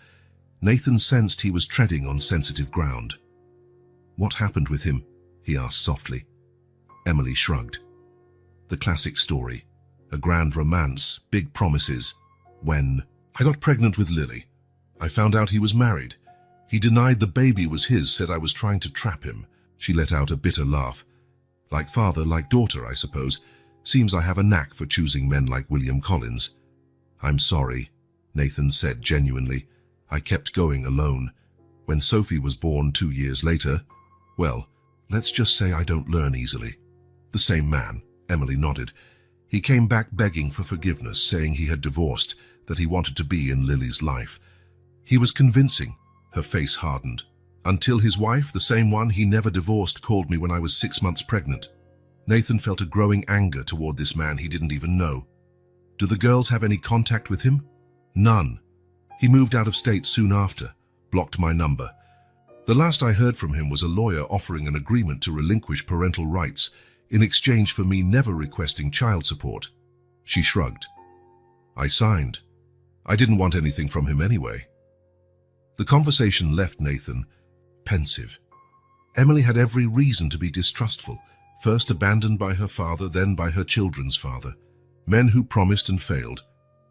A: Nathan sensed he was treading on sensitive ground. What happened with him? He asked softly. Emily shrugged. The classic story. A grand romance, big promises. When I got pregnant with Lily, I found out he was married. He denied the baby was his, said I was trying to trap him. She let out a bitter laugh. Like father, like daughter, I suppose. Seems I have a knack for choosing men like William Collins. I'm sorry, Nathan said genuinely. I kept going alone. When Sophie was born 2 years later, well, let's just say I don't learn easily. The same man, Emily nodded. He came back begging for forgiveness, saying he had divorced, that he wanted to be in Lily's life. He was convincing. Her face hardened. Until his wife, the same one he never divorced, called me when I was 6 months pregnant. Nathan felt a growing anger toward this man he didn't even know. Do the girls have any contact with him? None. He moved out of state soon after, blocked my number. The last I heard from him was a lawyer offering an agreement to relinquish parental rights in exchange for me never requesting child support. She shrugged. I signed. I didn't want anything from him anyway. The conversation left Nathan pensive. Emily had every reason to be distrustful, first abandoned by her father, then by her children's father. Men who promised and failed.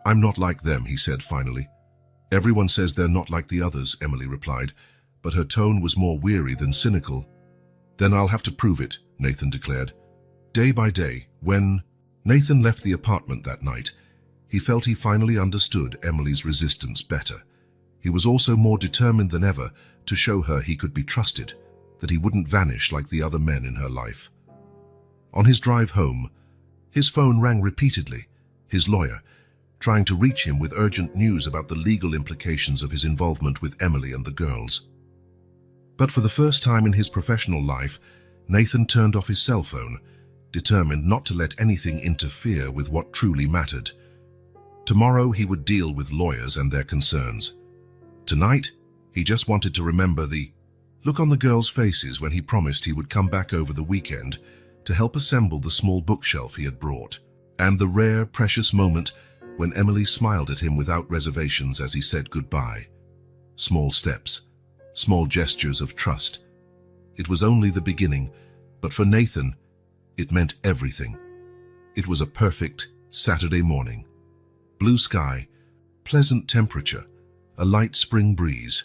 A: I'm not like them, he said finally. Everyone says they're not like the others, Emily replied, but her tone was more weary than cynical. Then I'll have to prove it, Nathan declared. Day by day, when Nathan left the apartment that night, he felt he finally understood Emily's resistance better. He was also more determined than ever to show her he could be trusted, that he wouldn't vanish like the other men in her life. On his drive home, his phone rang repeatedly. His lawyer, trying to reach him with urgent news about the legal implications of his involvement with Emily and the girls. But for the first time in his professional life, Nathan turned off his cell phone, determined not to let anything interfere with what truly mattered. Tomorrow he would deal with lawyers and their concerns. Tonight, he just wanted to remember the look on the girls' faces when he promised he would come back over the weekend to help assemble the small bookshelf he had brought, and the rare, precious moment when Emily smiled at him without reservations as he said goodbye. Small steps, small gestures of trust. It was only the beginning, but for Nathan, it meant everything. It was a perfect Saturday morning. Blue sky, pleasant temperature, a light spring breeze.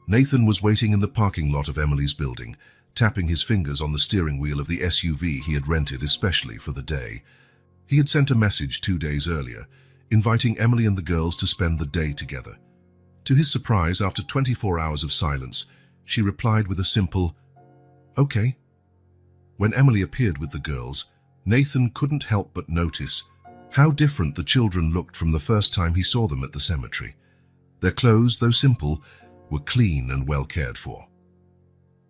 A: Nathan was waiting in the parking lot of Emily's building, tapping his fingers on the steering wheel of the SUV he had rented especially for the day. He had sent a message 2 days earlier, inviting Emily and the girls to spend the day together. To his surprise, after 24 hours of silence, she replied with a simple, "Okay." When Emily appeared with the girls, Nathan couldn't help but notice how different the children looked from the first time he saw them at the cemetery. Their clothes, though simple, were clean and well cared for.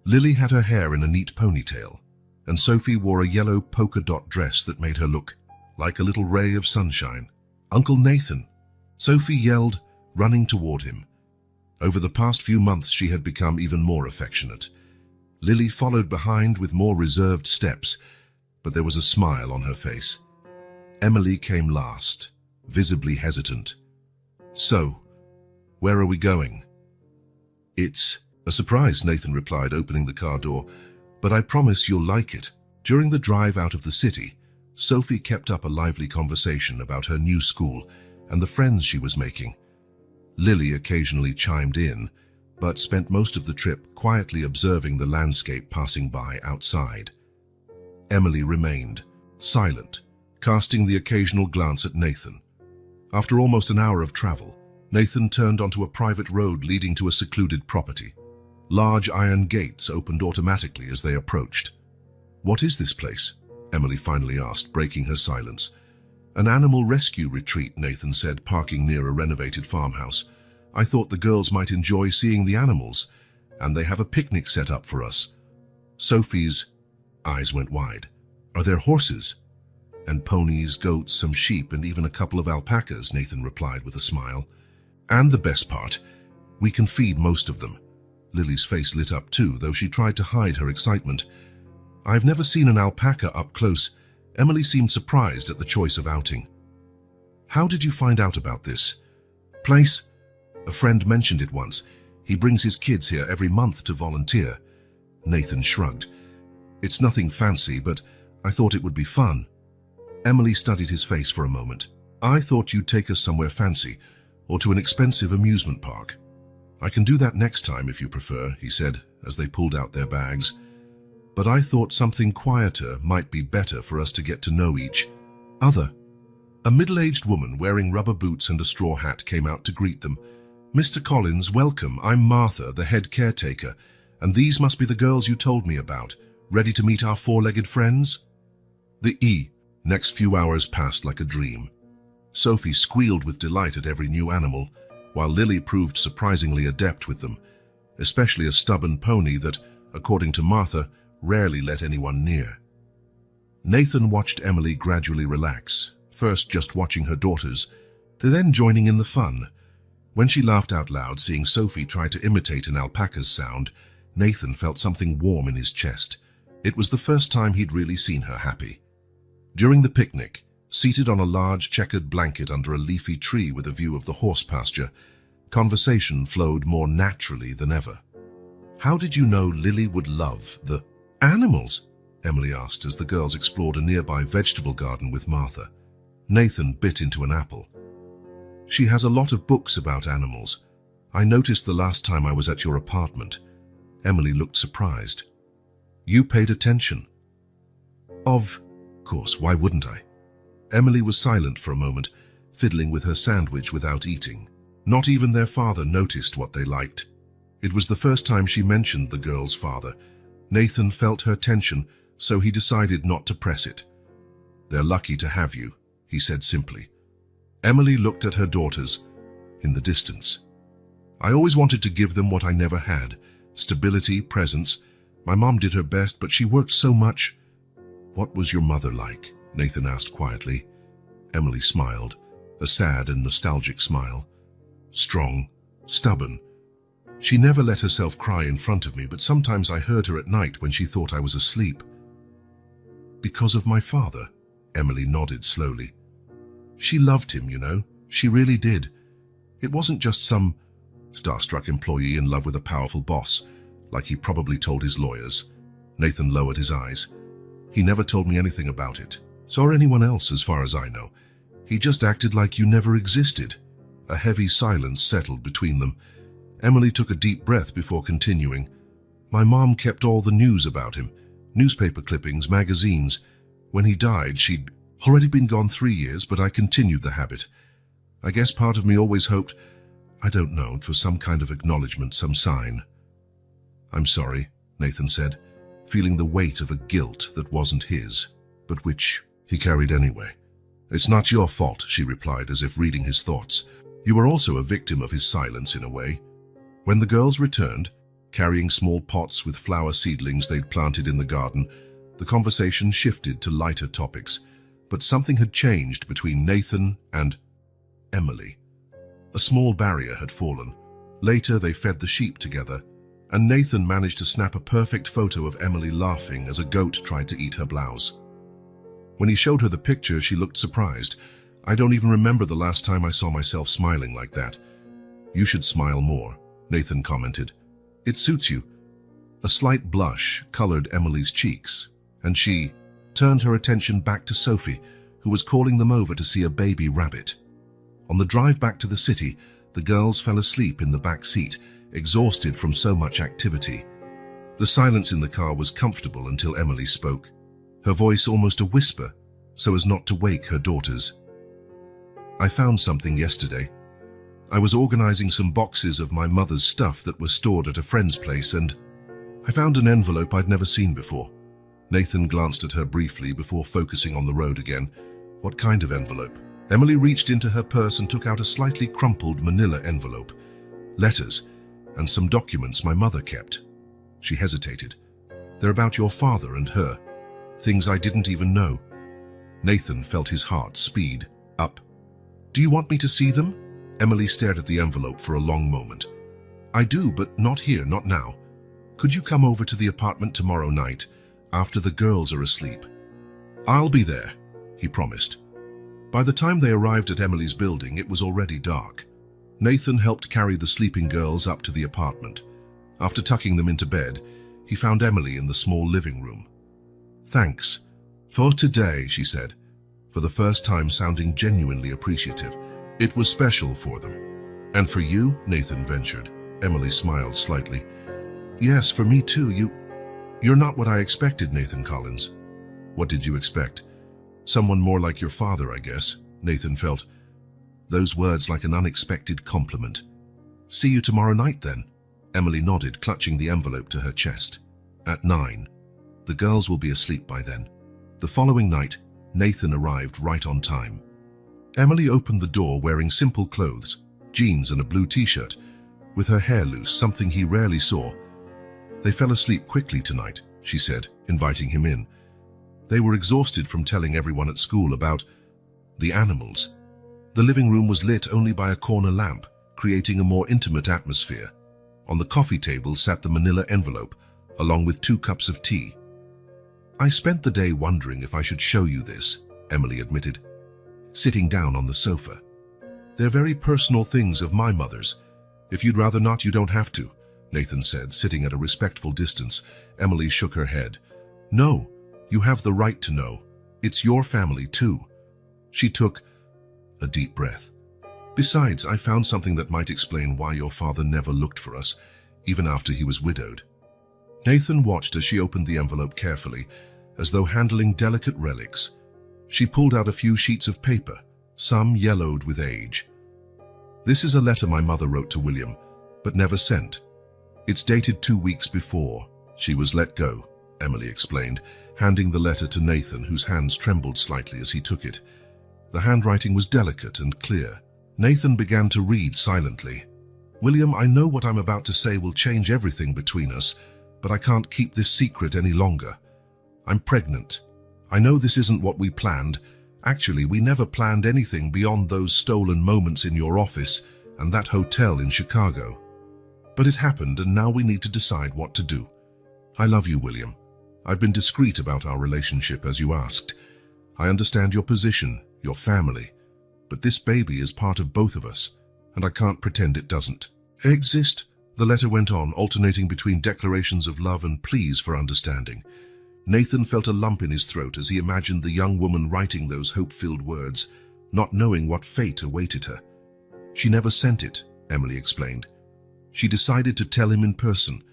A: Lily had her hair in a neat ponytail, and Sophie wore a yellow polka dot dress that made her look like a little ray of sunshine. "Uncle Nathan!" Sophie yelled, running toward him. Over the past few months, she had become even more affectionate. Lily followed behind with more reserved steps, but there was a smile on her face. Emily came last, visibly hesitant. "So, where are we going?" "It's a surprise," Nathan replied, opening the car door, "but I promise you'll like it." During the drive out of the city, Sophie kept up a lively conversation about her new school and the friends she was making. Lily occasionally chimed in, but spent most of the trip quietly observing the landscape passing by outside. Emily remained silent, casting the occasional glance at Nathan. After almost an hour of travel, Nathan turned onto a private road leading to a secluded property. Large iron gates opened automatically as they approached. "What is this place?" Emily finally asked, breaking her silence. "An animal rescue retreat," Nathan said, parking near a renovated farmhouse. "I thought the girls might enjoy seeing the animals, and they have a picnic set up for us." Sophie's eyes went wide. "Are there horses?" "And ponies, goats, some sheep, and even a couple of alpacas," Nathan replied with a smile. "And the best part, we can feed most of them." Lily's face lit up too, though she tried to hide her excitement. "I've never seen an alpaca up close." Emily seemed surprised at the choice of outing. "How did you find out about this place?" "A friend mentioned it once. He brings his kids here every month to volunteer." Nathan shrugged. "It's nothing fancy, but I thought it would be fun." Emily studied his face for a moment. "I thought you'd take us somewhere fancy, or to an expensive amusement park." "I can do that next time if you prefer," he said as they pulled out their bags. "But I thought something quieter might be better for us to get to know each other." A middle-aged woman wearing rubber boots and a straw hat came out to greet them. "Mr. Collins, welcome. I'm Martha, the head caretaker, and these must be the girls you told me about. Ready to meet our four-legged friends?" The next few hours passed like a dream. Sophie squealed with delight at every new animal, while Lily proved surprisingly adept with them, especially a stubborn pony that, according to Martha, rarely let anyone near. Nathan watched Emily gradually relax, first just watching her daughters, then joining in the fun. When she laughed out loud, seeing Sophie try to imitate an alpaca's sound, Nathan felt something warm in his chest. It was the first time he'd really seen her happy. During the picnic, seated on a large checkered blanket under a leafy tree with a view of the horse pasture, conversation flowed more naturally than ever. "How did you know Lily would love the animals?" Emily asked as the girls explored a nearby vegetable garden with Martha. Nathan bit into an apple. "She has a lot of books about animals. I noticed the last time I was at your apartment." Emily looked surprised. "You paid attention?" Of course, why wouldn't I?" Emily was silent for a moment, fiddling with her sandwich without eating. Not even their father noticed what they liked. It was the first time she mentioned the girl's father. Nathan felt her tension, so he decided not to press it. "They're lucky to have you," he said simply. Emily looked at her daughters in the distance. "I always wanted to give them what I never had. Stability, presence. My mom did her best, but she worked so much." "What was your mother like?" Nathan asked quietly. Emily smiled, a sad and nostalgic smile. "Strong, stubborn. She never let herself cry in front of me, but sometimes I heard her at night when she thought I was asleep." "Because of my father?" Emily nodded slowly. "She loved him, you know. She really did. It wasn't just some starstruck employee in love with a powerful boss, like he probably told his lawyers." Nathan lowered his eyes. "He never told me anything about it, or anyone else as far as I know. He just acted like you never existed." A heavy silence settled between them. Emily took a deep breath before continuing. "My mom kept all the news about him, newspaper clippings, magazines. When he died, she'd already been gone 3 years, but I continued the habit. I guess part of me always hoped, I don't know, for some kind of acknowledgement, some sign." "I'm sorry," Nathan said, feeling the weight of a guilt that wasn't his, but which he carried anyway. "It's not your fault," she replied, as if reading his thoughts. "You were also a victim of his silence in a way." When the girls returned, carrying small pots with flower seedlings they'd planted in the garden, the conversation shifted to lighter topics, but something had changed between Nathan and Emily. A small barrier had fallen. Later, they fed the sheep together, and Nathan managed to snap a perfect photo of Emily laughing as a goat tried to eat her blouse. When he showed her the picture, she looked surprised. "I don't even remember the last time I saw myself smiling like that." "You should smile more," Nathan commented. "It suits you." A slight blush colored Emily's cheeks, and she turned her attention back to Sophie, who was calling them over to see a baby rabbit. On the drive back to the city, the girls fell asleep in the back seat, exhausted from so much activity. The silence in the car was comfortable until Emily spoke, her voice almost a whisper, so as not to wake her daughters. "I found something yesterday. I was organizing some boxes of my mother's stuff that were stored at a friend's place, and I found an envelope I'd never seen before." Nathan glanced at her briefly before focusing on the road again. "What kind of envelope?" Emily reached into her purse and took out a slightly crumpled manila envelope. "Letters and some documents my mother kept." She hesitated. "They're about your father and her. Things I didn't even know." Nathan felt his heart speed up. "Do you want me to see them?" Emily stared at the envelope for a long moment. "I do, but not here, not now. Could you come over to the apartment tomorrow night, after the girls are asleep?" "I'll be there," he promised. By the time they arrived at Emily's building, it was already dark. Nathan helped carry the sleeping girls up to the apartment. After tucking them into bed, he found Emily in the small living room. "Thanks for today," she said, for the first time sounding genuinely appreciative. "It was special for them." "And for you?" Nathan ventured. Emily smiled slightly. "Yes, for me too. You're not what I expected, Nathan Collins." "What did you expect?" "Someone more like your father, I guess," Nathan felt. Those words like an unexpected compliment. "See you tomorrow night, then." Emily nodded, clutching the envelope to her chest. "At 9. The girls will be asleep by then." The following night, Nathan arrived right on time. Emily opened the door wearing simple clothes, jeans and a blue t-shirt, with her hair loose, something he rarely saw. "They fell asleep quickly tonight," she said, inviting him in. They were exhausted from telling everyone at school about the animals. The living room was lit only by a corner lamp, creating a more intimate atmosphere. On the coffee table sat the manila envelope, along with 2 cups of tea. "I spent the day wondering if I should show you this," Emily admitted, sitting down on the sofa. "They're very personal things of my mother's. If you'd rather not, you don't have to," Nathan said, sitting at a respectful distance. Emily shook her head. "No, you have the right to know. It's your family, too." She took a deep breath. "Besides, I found something that might explain why your father never looked for us, even after he was widowed." Nathan watched as she opened the envelope carefully, as though handling delicate relics. She pulled out a few sheets of paper, some yellowed with age. "This is a letter my mother wrote to William, but never sent. It's dated 2 weeks before she was let go," Emily explained, handing the letter to Nathan, whose hands trembled slightly as he took it. The handwriting was delicate and clear. Nathan began to read silently. "William, I know what I'm about to say will change everything between us, but I can't keep this secret any longer. I'm pregnant. I know this isn't what we planned. Actually, we never planned anything beyond those stolen moments in your office and that hotel in Chicago. But it happened, and now we need to decide what to do. I love you, William. I've been discreet about our relationship, as you asked. I understand your position, your family, but this baby is part of both of us, and I can't pretend it doesn't exist." The letter went on, alternating between declarations of love and pleas for understanding. Nathan felt a lump in his throat as he imagined the young woman writing those hope-filled words, not knowing what fate awaited her. "She never sent it," Emily explained. "She decided to tell him in person.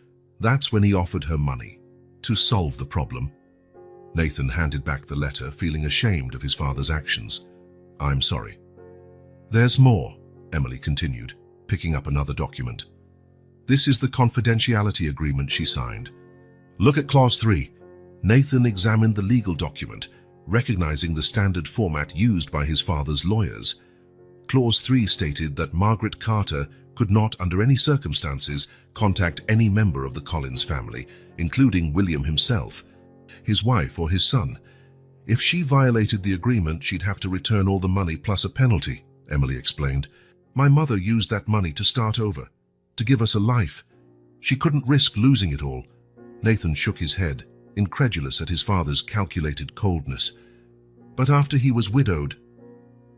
A: That's when he offered her money to solve the problem." Nathan handed back the letter, feeling ashamed of his father's actions. "I'm sorry." "There's more," Emily continued, picking up another document. "This is the confidentiality agreement she signed. Look at Clause 3. Nathan examined the legal document, recognizing the standard format used by his father's lawyers. Clause 3 stated that Margaret Carter could not, under any circumstances, contact any member of the Collins family, including William himself, his wife, or his son. If she violated the agreement, she'd have to return all the money plus a penalty, Emily explained. "My mother used that money to start over. to give us a life. She couldn't risk losing it all. Nathan shook his head, incredulous at his father's calculated coldness. But after he was widowed,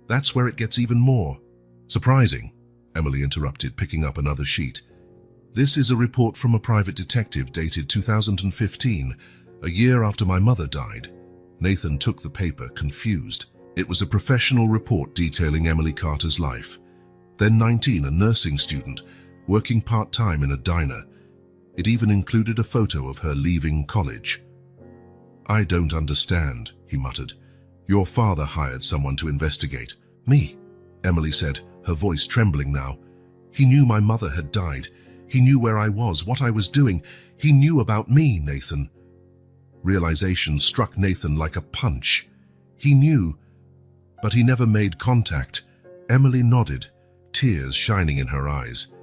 A: that's where it gets even more. Surprising, Emily interrupted, picking up another sheet. This is a report from a private detective dated 2015, a year after my mother died. Nathan took the paper, confused. It was a professional report detailing Emily Carter's life. Then 19, a nursing student, working part-time in a diner. It even included a photo of her leaving college. I don't understand, he muttered. Your father hired someone to investigate. Me, Emily said, her voice trembling now. He knew my mother had died. He knew where I was, what I was doing. He knew about me, Nathan. Realization struck Nathan like a punch. He knew, but he never made contact. Emily nodded, tears shining in her eyes.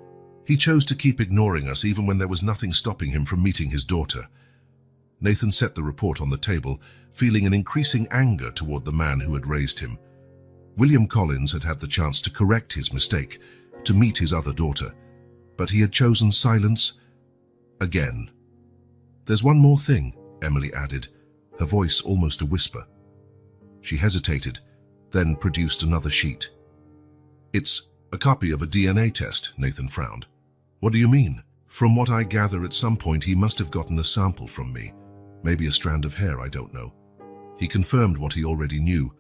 A: He chose to keep ignoring us even when there was nothing stopping him from meeting his daughter. Nathan set the report on the table, feeling an increasing anger toward the man who had raised him. William Collins had had the chance to correct his mistake, to meet his other daughter, but he had chosen silence again. There's one more thing, Emily added, her voice almost a whisper. She hesitated, then produced another sheet. It's a copy of a DNA test, Nathan frowned. What do you mean? From what I gather, at some point he must have gotten a sample from me. Maybe a strand of hair, I don't know. He confirmed what he already knew.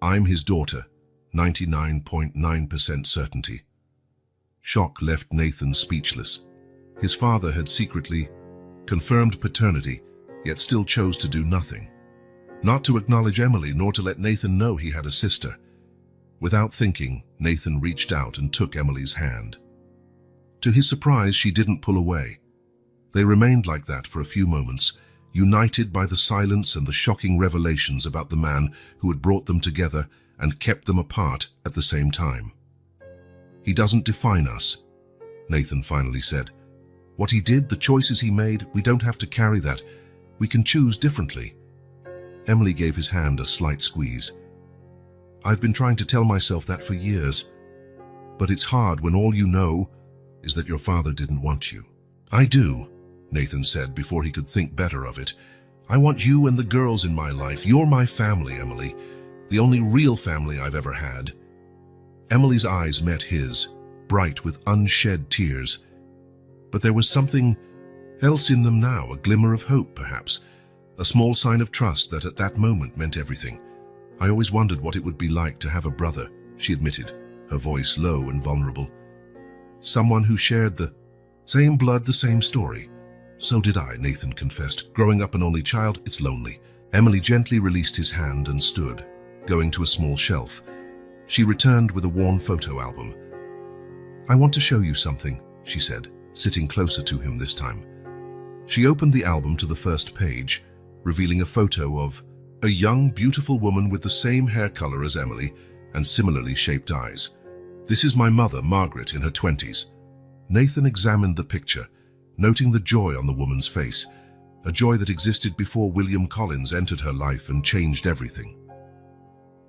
A: I'm his daughter, 99.9% certainty. Shock left Nathan speechless. His father had secretly confirmed paternity, yet still chose to do nothing. Not to acknowledge Emily, nor to let Nathan know he had a sister. Without thinking, Nathan reached out and took Emily's hand. To his surprise, she didn't pull away. They remained like that for a few moments, united by the silence and the shocking revelations about the man who had brought them together and kept them apart at the same time. He doesn't define us, Nathan finally said. What he did, the choices he made, we don't have to carry that. We can choose differently. Emily gave his hand a slight squeeze. I've been trying to tell myself that for years, but it's hard when all you know is that your father didn't want you. I do, Nathan said before he could think better of it. I want you and the girls in my life. You're my family, Emily. The only real family I've ever had. Emily's eyes met his, bright with unshed tears. But there was something else in them now, a glimmer of hope, perhaps. A small sign of trust that at that moment meant everything. I always wondered what it would be like to have a brother, she admitted, her voice low and vulnerable. Someone who shared the same blood, the same story. So did I, Nathan confessed. Growing up an only child, it's lonely. Emily gently released his hand and stood, going to a small shelf. She returned with a worn photo album. I want to show you something, she said, sitting closer to him this time. She opened the album to the first page, revealing a photo of a young, beautiful woman with the same hair color as Emily and similarly shaped eyes. This is my mother, Margaret, in her 20s. Nathan examined the picture, noting the joy on the woman's face, a joy that existed before William Collins entered her life and changed everything.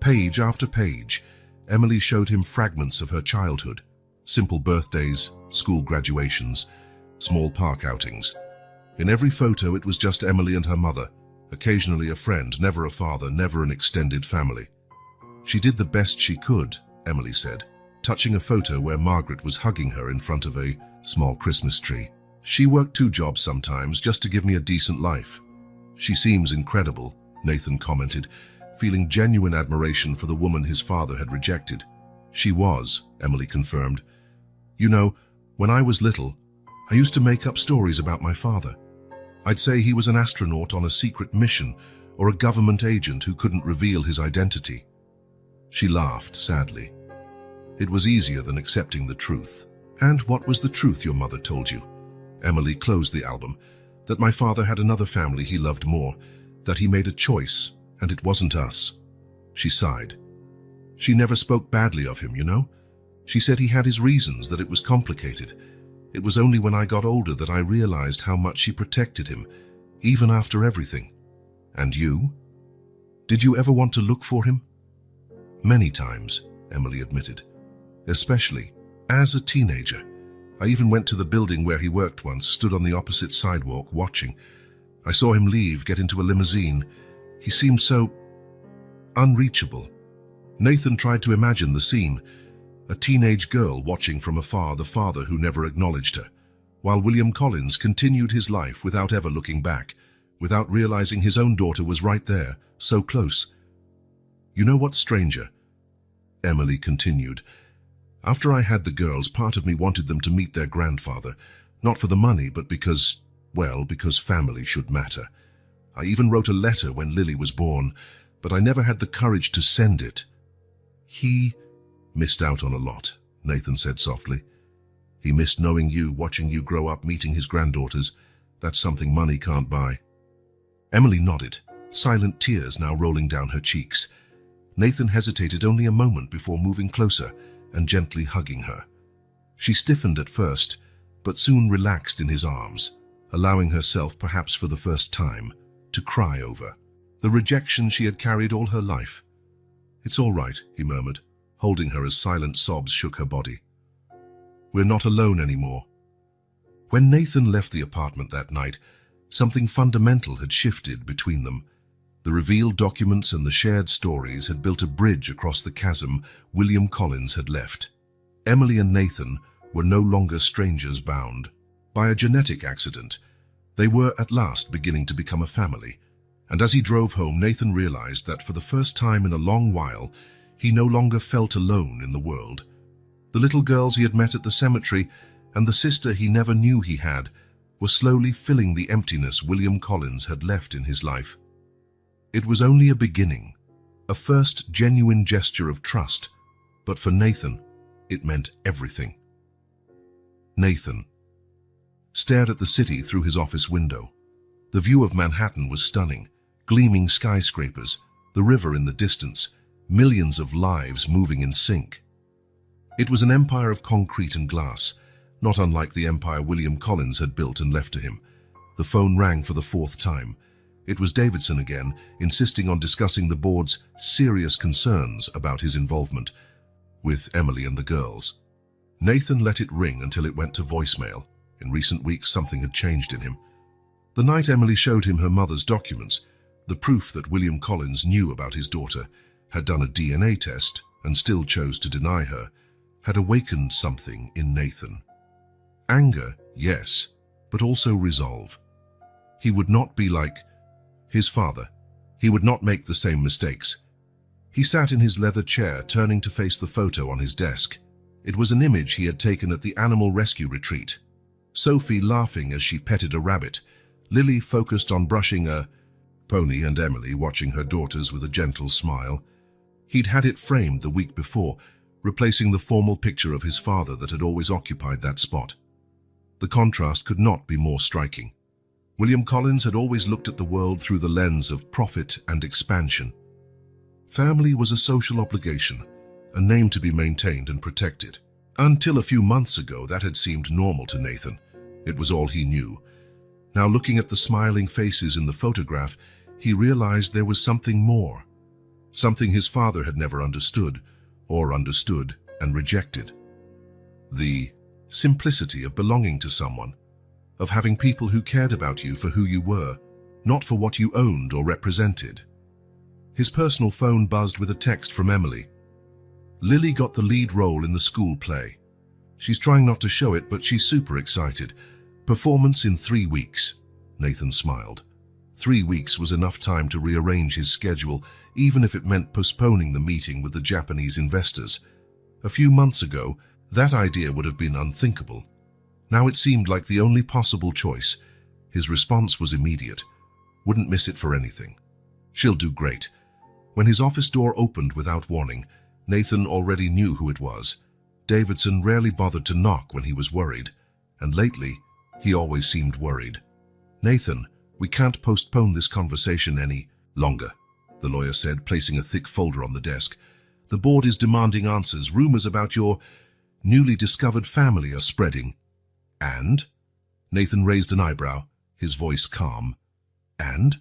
A: Page after page, Emily showed him fragments of her childhood, simple birthdays, school graduations, small park outings. In every photo, it was just Emily and her mother, occasionally a friend, never a father, never an extended family. She did the best she could, Emily said, touching a photo where Margaret was hugging her in front of a small Christmas tree. She worked 2 jobs sometimes just to give me a decent life. She seems incredible, Nathan commented, feeling genuine admiration for the woman his father had rejected. She was, Emily confirmed. You know, when I was little, I used to make up stories about my father. I'd say he was an astronaut on a secret mission or a government agent who couldn't reveal his identity. She laughed sadly. It was easier than accepting the truth. And what was the truth your mother told you? Emily closed the album. That my father had another family he loved more, that he made a choice, and it wasn't us. She sighed. She never spoke badly of him, you know? She said he had his reasons, that it was complicated. It was only when I got older that I realized how much she protected him, even after everything. And you? Did you ever want to look for him? Many times, Emily admitted. Especially as a teenager. I even went to the building where he worked once, stood on the opposite sidewalk, watching. I saw him leave, get into a limousine. He seemed so unreachable. Nathan tried to imagine the scene. A teenage girl watching from afar the father who never acknowledged her, while William Collins continued his life without ever looking back, without realizing his own daughter was right there, so close. You know what's stranger? Emily continued. After I had the girls, part of me wanted them to meet their grandfather, not for the money, but because family should matter. I even wrote a letter when Lily was born, but I never had the courage to send it. He missed out on a lot, Nathan said softly. He missed knowing you, watching you grow up, meeting his granddaughters. That's something money can't buy. Emily nodded, silent tears now rolling down her cheeks. Nathan hesitated only a moment before moving closer and gently hugging her. She stiffened at first, but soon relaxed in his arms, allowing herself, perhaps for the first time, to cry over the rejection she had carried all her life. It's all right, he murmured, holding her as silent sobs shook her body. We're not alone anymore. When Nathan left the apartment that night, something fundamental had shifted between them. The revealed documents and the shared stories had built a bridge across the chasm William Collins had left. Emily and Nathan were no longer strangers bound. By a genetic accident, they were at last beginning to become a family. And as he drove home, Nathan realized that for the first time in a long while, he no longer felt alone in the world. The little girls he had met at the cemetery and the sister he never knew he had were slowly filling the emptiness William Collins had left in his life. It was only a beginning, a first genuine gesture of trust, but for Nathan, it meant everything. Nathan stared at the city through his office window. The view of Manhattan was stunning, gleaming skyscrapers, the river in the distance, millions of lives moving in sync. It was an empire of concrete and glass, not unlike the empire William Collins had built and left to him. The phone rang for the fourth time. It was Davidson again, insisting on discussing the board's serious concerns about his involvement with Emily and the girls. Nathan let it ring until it went to voicemail. In recent weeks, something had changed in him. The night Emily showed him her mother's documents, the proof that William Collins knew about his daughter, had done a DNA test, and still chose to deny her, had awakened something in Nathan. Anger, yes, but also resolve. He would not be like his father. He would not make the same mistakes. He sat in his leather chair, turning to face the photo on his desk. It was an image he had taken at the animal rescue retreat. Sophie laughing as she petted a rabbit, Lily focused on brushing a pony, and Emily watching her daughters with a gentle smile. He'd had it framed the week before, replacing the formal picture of his father that had always occupied that spot. The contrast could not be more striking. William Collins had always looked at the world through the lens of profit and expansion. Family was a social obligation, a name to be maintained and protected. Until a few months ago, that had seemed normal to Nathan. It was all he knew. Now, looking at the smiling faces in the photograph, he realized there was something more. Something his father had never understood, or understood and rejected. The simplicity of belonging to someone, of having people who cared about you for who you were, not for what you owned or represented. His personal phone buzzed with a text from Emily. Lily got the lead role in the school play. She's trying not to show it, but she's super excited. Performance in 3 weeks. Nathan smiled. 3 weeks was enough time to rearrange his schedule, even if it meant postponing the meeting with the Japanese investors. A few months ago, that idea would have been unthinkable. Now it seemed like the only possible choice. His response was immediate. Wouldn't miss it for anything. She'll do great. When his office door opened without warning, Nathan already knew who it was. Davidson rarely bothered to knock when he was worried, and lately, he always seemed worried. Nathan, we can't postpone this conversation any longer, the lawyer said, placing a thick folder on the desk. The board is demanding answers. Rumors about your newly discovered family are spreading. And? Nathan raised an eyebrow, his voice calm. And?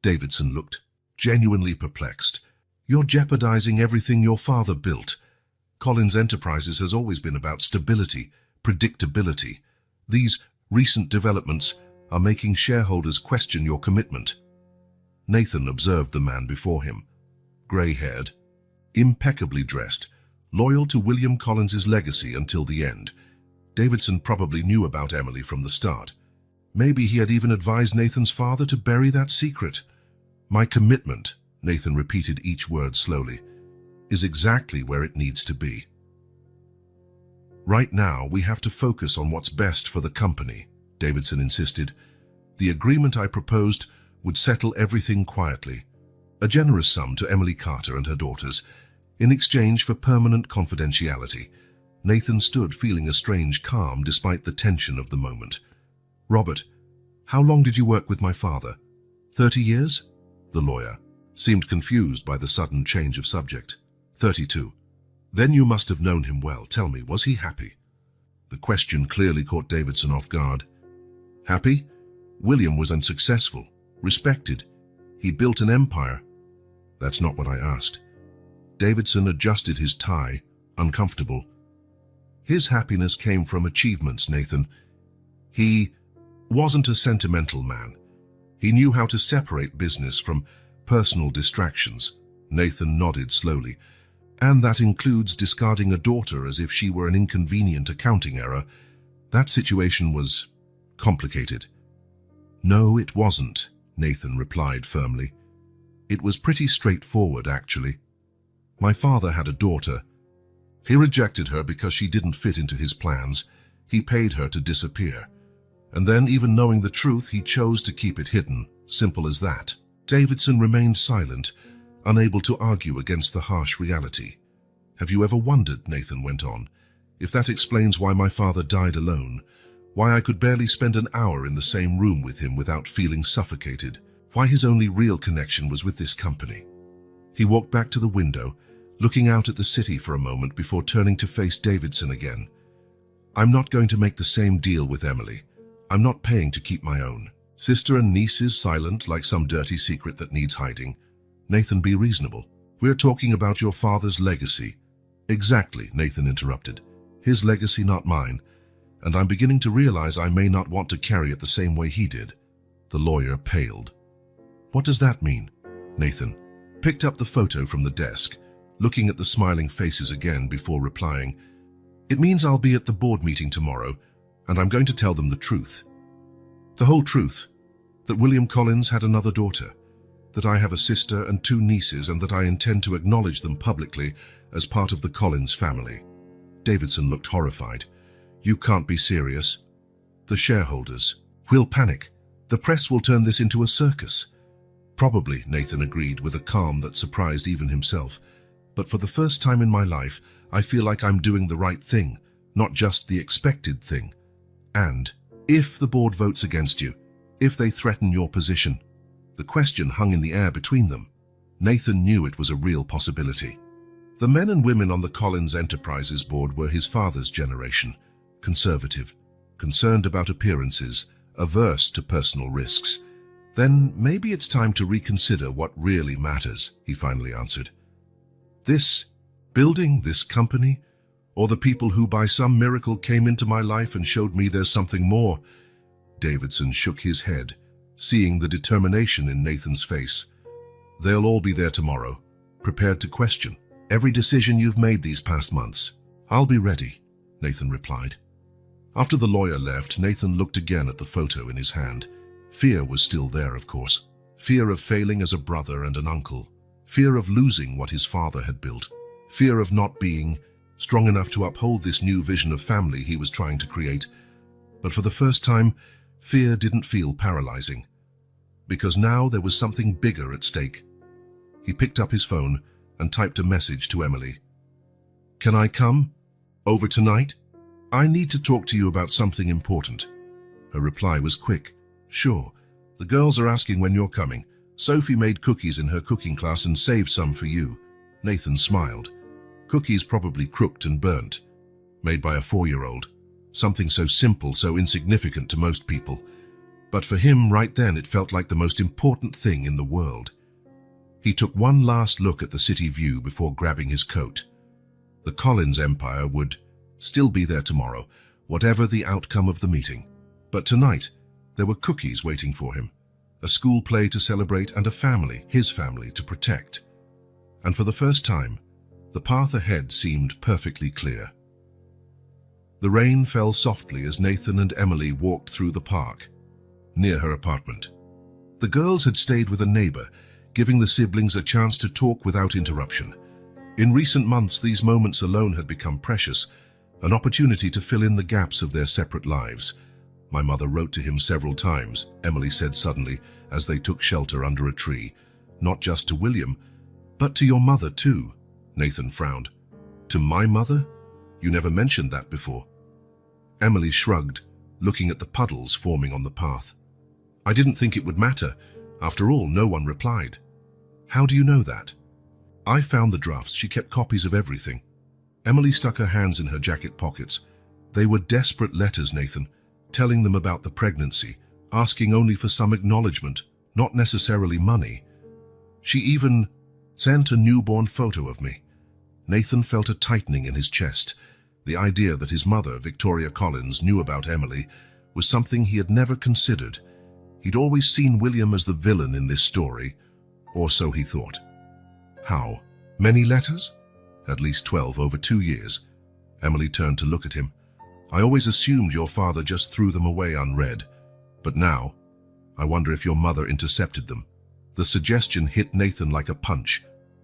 A: Davidson looked genuinely perplexed. You're jeopardizing everything your father built. Collins Enterprises has always been about stability, predictability. These recent developments are making shareholders question your commitment. Nathan observed the man before him, grey-haired, impeccably dressed, loyal to William Collins's legacy until the end. Davidson probably knew about Emily from the start. Maybe he had even advised Nathan's father to bury that secret. My commitment, Nathan repeated each word slowly, is exactly where it needs to be. Right now, we have to focus on what's best for the company, Davidson insisted. The agreement I proposed would settle everything quietly. A generous sum to Emily Carter and her daughters, in exchange for permanent confidentiality. Nathan stood feeling a strange calm despite the tension of the moment. Robert, how long did you work with my father? 30 years? The lawyer seemed confused by the sudden change of subject. 32. Then you must have known him well. Tell me, was he happy? The question clearly caught Davidson off guard. Happy? William was unsuccessful, respected. He built an empire. That's not what I asked. Davidson adjusted his tie, uncomfortable. His happiness came from achievements, Nathan. He wasn't a sentimental man. He knew how to separate business from personal distractions. Nathan nodded slowly. And that includes discarding a daughter as if she were an inconvenient accounting error. That situation was complicated. No, it wasn't, Nathan replied firmly. It was pretty straightforward, actually. My father had a daughter. He rejected her because she didn't fit into his plans. He paid her to disappear. And then, even knowing the truth, he chose to keep it hidden. Simple as that. Davidson remained silent, unable to argue against the harsh reality. Have you ever wondered, Nathan went on, if that explains why my father died alone, why I could barely spend an hour in the same room with him without feeling suffocated, why his only real connection was with this company? He walked back to the window, looking out at the city for a moment before turning to face Davidson again. I'm not going to make the same deal with Emily. I'm not paying to keep my own. Sister and niece is silent like some dirty secret that needs hiding. Nathan, be reasonable. We're talking about your father's legacy. Exactly, Nathan interrupted. His legacy, not mine. And I'm beginning to realize I may not want to carry it the same way he did. The lawyer paled. What does that mean? Nathan picked up the photo from the desk, looking at the smiling faces again before replying. It means I'll be at the board meeting tomorrow, and I'm going to tell them the truth. The whole truth. That William Collins had another daughter. That I have a sister and 2 nieces, and that I intend to acknowledge them publicly as part of the Collins family. Davidson looked horrified. You can't be serious. The shareholders will panic. The press will turn this into a circus. Probably, Nathan agreed with a calm that surprised even himself. But for the first time in my life, I feel like I'm doing the right thing, not just the expected thing. And if the board votes against you, if they threaten your position, the question hung in the air between them. Nathan knew it was a real possibility. The men and women on the Collins Enterprises board were his father's generation, conservative, concerned about appearances, averse to personal risks. Then maybe it's time to reconsider what really matters, he finally answered. This building, this company, or the people who by some miracle came into my life and showed me there's something more? Davidson shook his head, seeing the determination in Nathan's face. They'll all be there tomorrow, prepared to question every decision you've made these past months. I'll be ready, Nathan replied. After the lawyer left, Nathan looked again at the photo in his hand. Fear was still there, of course. Fear of failing as a brother and an uncle. Fear of losing what his father had built. Fear of not being strong enough to uphold this new vision of family he was trying to create. But for the first time, fear didn't feel paralyzing. Because now there was something bigger at stake. He picked up his phone and typed a message to Emily. Can I come? Over tonight? I need to talk to you about something important. Her reply was quick. Sure. The girls are asking when you're coming. Sophie made cookies in her cooking class and saved some for you. Nathan smiled. Cookies probably crooked and burnt. Made by a 4-year-old. Something so simple, so insignificant to most people. But for him, right then, it felt like the most important thing in the world. He took one last look at the city view before grabbing his coat. The Collins empire would still be there tomorrow, whatever the outcome of the meeting. But tonight, there were cookies waiting for him, a school play to celebrate and a family, his family, to protect. And for the first time, the path ahead seemed perfectly clear. The rain fell softly as Nathan and Emily walked through the park, near her apartment. The girls had stayed with a neighbor, giving the siblings a chance to talk without interruption. In recent months, these moments alone had become precious, an opportunity to fill in the gaps of their separate lives. "My mother wrote to him several times," Emily said suddenly, as they took shelter under a tree. "Not just to William, but to your mother too." Nathan frowned. "To my mother? You never mentioned that before." Emily shrugged, looking at the puddles forming on the path. "I didn't think it would matter. After all, no one replied." "How do you know that?" "I found the drafts. She kept copies of everything." Emily stuck her hands in her jacket pockets. "They were desperate letters, Nathan, telling them about the pregnancy, asking only for some acknowledgement, not necessarily money. She even sent a newborn photo of me." Nathan felt a tightening in his chest. The idea that his mother, Victoria Collins, knew about Emily was something he had never considered. He'd always seen William as the villain in this story, or so he thought. "How? Many letters?" "At least 12 over 2 years." Emily turned to look at him. "I always assumed your father just threw them away unread. But now, I wonder if your mother intercepted them." The suggestion hit Nathan like a punch.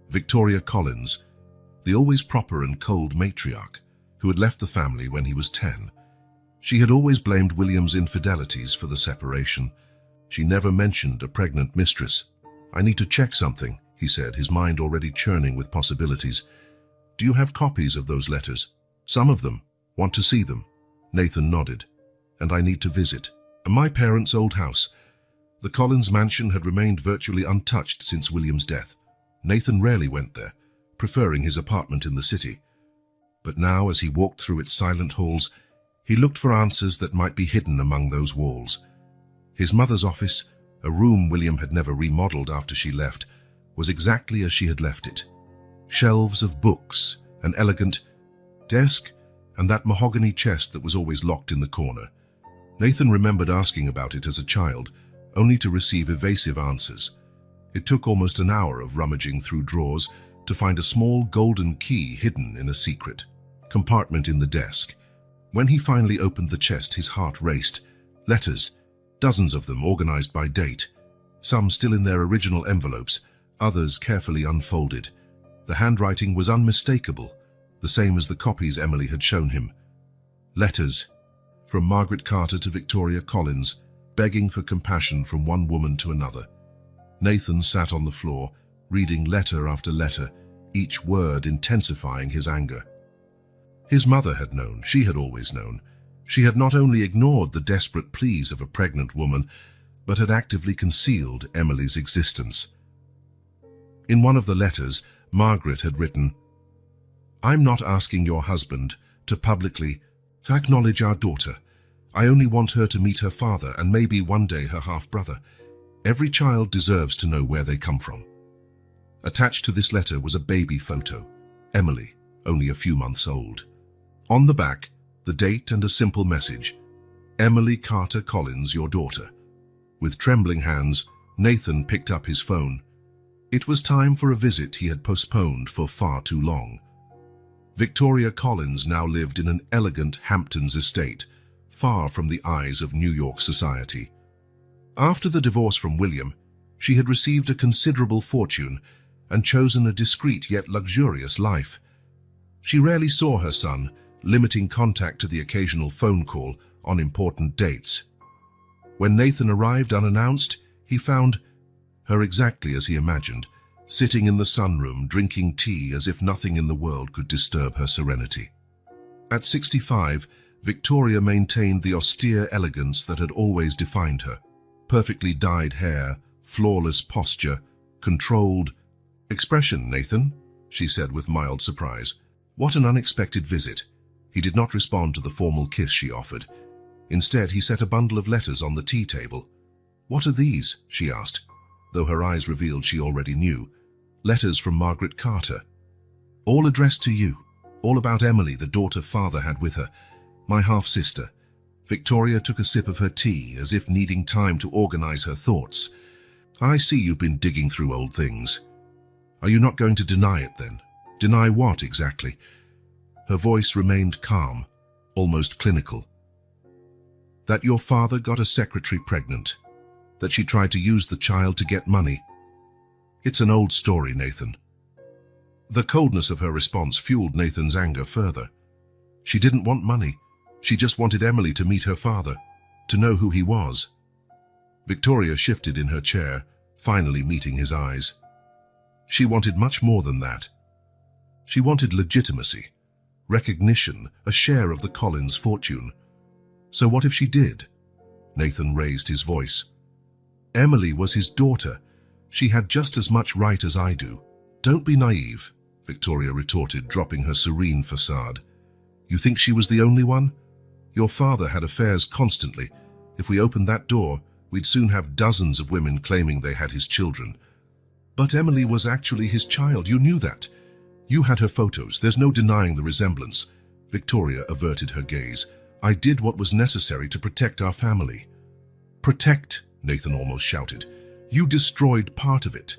A: Victoria Collins, the always proper and cold matriarch, who had left the family when he was 10. She had always blamed William's infidelities for the separation. She never mentioned a pregnant mistress. "I need to check something," he said, his mind already churning with possibilities. "Do you have copies of those letters?" "Some of them. Want to see them?" Nathan nodded. "And I need to visit." "My parents' old house." The Collins mansion had remained virtually untouched since William's death. Nathan rarely went there, preferring his apartment in the city. But now, as he walked through its silent halls, he looked for answers that might be hidden among those walls. His mother's office, a room William had never remodeled after she left, was exactly as she had left it. Shelves of books, an elegant desk, and that mahogany chest that was always locked in the corner. Nathan remembered asking about it as a child, only to receive evasive answers. It took almost an hour of rummaging through drawers to find a small golden key hidden in a secret compartment in the desk. When he finally opened the chest, his heart raced. Letters, dozens of them organized by date, some still in their original envelopes, others carefully unfolded. The handwriting was unmistakable, the same as the copies Emily had shown him. Letters from Margaret Carter to Victoria Collins, begging for compassion from one woman to another. Nathan sat on the floor, reading letter after letter, each word intensifying his anger. His mother had known, she had always known. She had not only ignored the desperate pleas of a pregnant woman, but had actively concealed Emily's existence. In one of the letters, Margaret had written, "I'm not asking your husband to publicly acknowledge our daughter. I only want her to meet her father and maybe one day her half-brother. Every child deserves to know where they come from." Attached to this letter was a baby photo, Emily, only a few months old. On the back, the date and a simple message, "Emily Carter Collins, your daughter." With trembling hands, Nathan picked up his phone. It was time for a visit he had postponed for far too long. Victoria Collins now lived in an elegant Hamptons estate, far from the eyes of New York society. After the divorce from William, she had received a considerable fortune and chosen a discreet yet luxurious life. She rarely saw her son, limiting contact to the occasional phone call on important dates. When Nathan arrived unannounced, he found her exactly as he imagined, sitting in the sunroom drinking tea as if nothing in the world could disturb her serenity. At 65, Victoria maintained the austere elegance that had always defined her. Perfectly dyed hair, flawless posture, controlled expression. "Nathan," she said with mild surprise. "What an unexpected visit." He did not respond to the formal kiss she offered. Instead, he set a bundle of letters on the tea table. "What are these?" she asked, though her eyes revealed she already knew. "Letters from Margaret Carter. All addressed to you. All about Emily, the daughter father had with her. My half-sister. Victoria took a sip of her tea, as if needing time to organize her thoughts. I see you've been digging through old things. Are you not going to deny it then? Deny what exactly? Her voice remained calm, almost clinical. That your father got a secretary pregnant. That she tried to use the child to get money. It's an old story, Nathan. The coldness of her response fueled Nathan's anger further. She didn't want money. She just wanted Emily to meet her father, to know who he was. Victoria shifted in her chair, finally meeting his eyes. She wanted much more than that. She wanted legitimacy, recognition, a share of the Collins fortune. So what if she did? Nathan raised his voice. Emily was his daughter. She had just as much right as I do. Don't be naive, Victoria retorted, dropping her serene facade. You think she was the only one? Your father had affairs constantly. If we opened that door, we'd soon have dozens of women claiming they had his children. But Emily was actually his child. You knew that. You had her photos. There's no denying the resemblance. Victoria averted her gaze. I did what was necessary to protect our family. Protect, Nathan almost shouted. You destroyed part of it.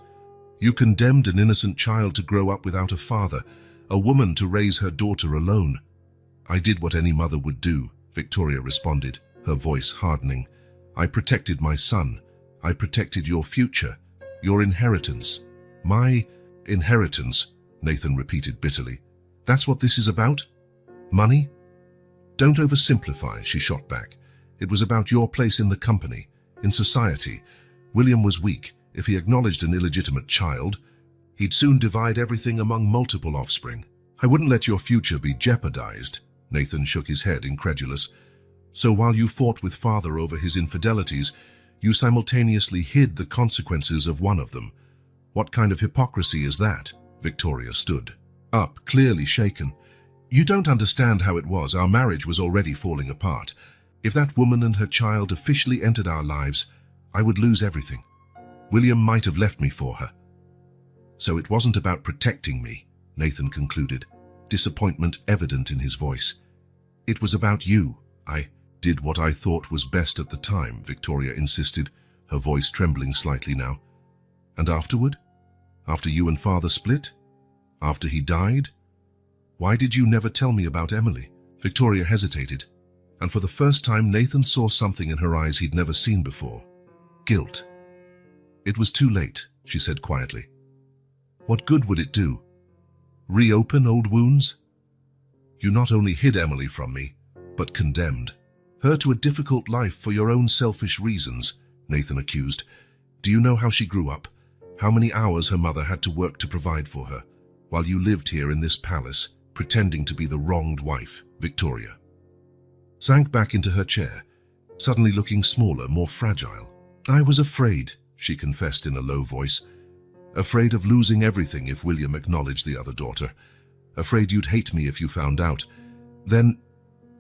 A: You condemned an innocent child to grow up without a father, a woman to raise her daughter alone. I did what any mother would do, Victoria responded, her voice hardening. I protected my son. I protected your future, your inheritance. My inheritance, Nathan repeated bitterly. That's what this is about? Money? Don't oversimplify, she shot back. It was about your place in the company, in society. William was weak. If he acknowledged an illegitimate child, he'd soon divide everything among multiple offspring. I wouldn't let your future be jeopardized. Nathan shook his head, incredulous. So while you fought with father over his infidelities, you simultaneously hid the consequences of one of them. What kind of hypocrisy is that? Victoria stood up, clearly shaken. You don't understand how it was. Our marriage was already falling apart. If that woman and her child officially entered our lives, I would lose everything. William might have left me for her. So it wasn't about protecting me, Nathan concluded, disappointment evident in his voice. It was about you. I did what I thought was best at the time, Victoria insisted, her voice trembling slightly now. And afterward? After you and father split? After he died? Why did you never tell me about Emily? Victoria hesitated, and for the first time Nathan saw something in her eyes he'd never seen before. Guilt. It was too late, she said quietly. What good would it do? Reopen old wounds? You not only hid Emily from me, but condemned her to a difficult life for your own selfish reasons, Nathan accused. Do you know how she grew up? How many hours her mother had to work to provide for her, while you lived here in this palace, pretending to be the wronged wife? Victoria sank back into her chair, suddenly looking smaller, more fragile. I was afraid, she confessed in a low voice. Afraid of losing everything if William acknowledged the other daughter. Afraid you'd hate me if you found out. Then,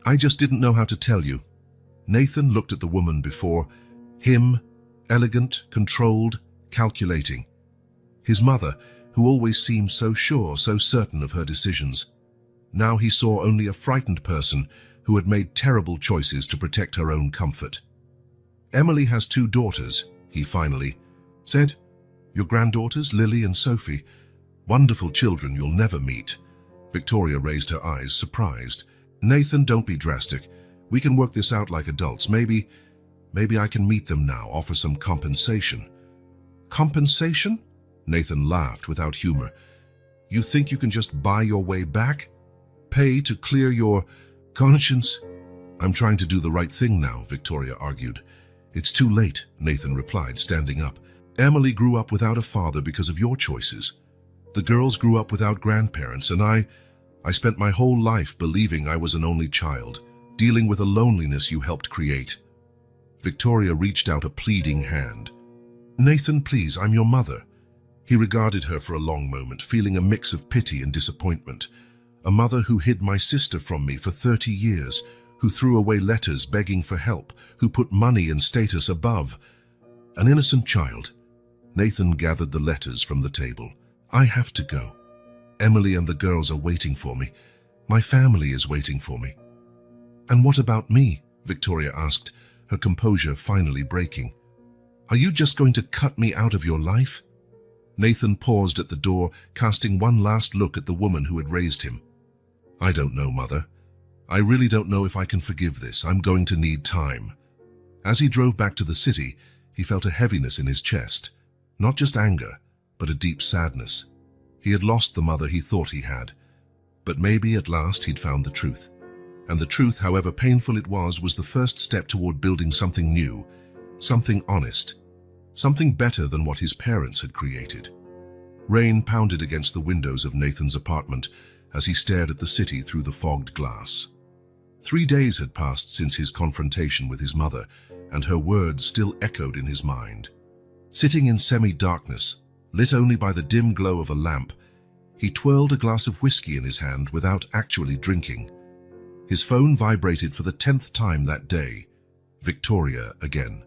A: I just didn't know how to tell you. Nathan looked at the woman before him, elegant, controlled, calculating. His mother, who always seemed so sure, so certain of her decisions. Now he saw only a frightened person who had made terrible choices to protect her own comfort. Emily has 2 daughters, he finally said. Your granddaughters, Lily and Sophie. Wonderful children you'll never meet. Victoria raised her eyes, surprised. Nathan, don't be drastic. We can work this out like adults. Maybe I can meet them now, offer some compensation. Compensation? Nathan laughed without humor. You think you can just buy your way back? Pay to clear your conscience? I'm trying to do the right thing now, Victoria argued. It's too late, Nathan replied, standing up. Emily grew up without a father because of your choices. The girls grew up without grandparents, and I spent my whole life believing I was an only child, dealing with a loneliness you helped create. Victoria reached out a pleading hand. Nathan, please, I'm your mother. He regarded her for a long moment, feeling a mix of pity and disappointment. A mother who hid my sister from me for 30 years, who threw away letters begging for help, who put money and status above. An innocent child. Nathan gathered the letters from the table. I have to go. Emily and the girls are waiting for me. My family is waiting for me. And what about me? Victoria asked, her composure finally breaking. Are you just going to cut me out of your life? Nathan paused at the door, casting one last look at the woman who had raised him. I don't know, Mother. I really don't know if I can forgive this. I'm going to need time. As he drove back to the city, he felt a heaviness in his chest. Not just anger, but a deep sadness. He had lost the mother he thought he had. But maybe at last he'd found the truth. And the truth, however painful it was the first step toward building something new, something honest, something better than what his parents had created. Rain pounded against the windows of Nathan's apartment as he stared at the city through the fogged glass. 3 days had passed since his confrontation with his mother, and her words still echoed in his mind. Sitting in semi-darkness, lit only by the dim glow of a lamp, he twirled a glass of whiskey in his hand without actually drinking. His phone vibrated for the 10th time that day. Victoria again.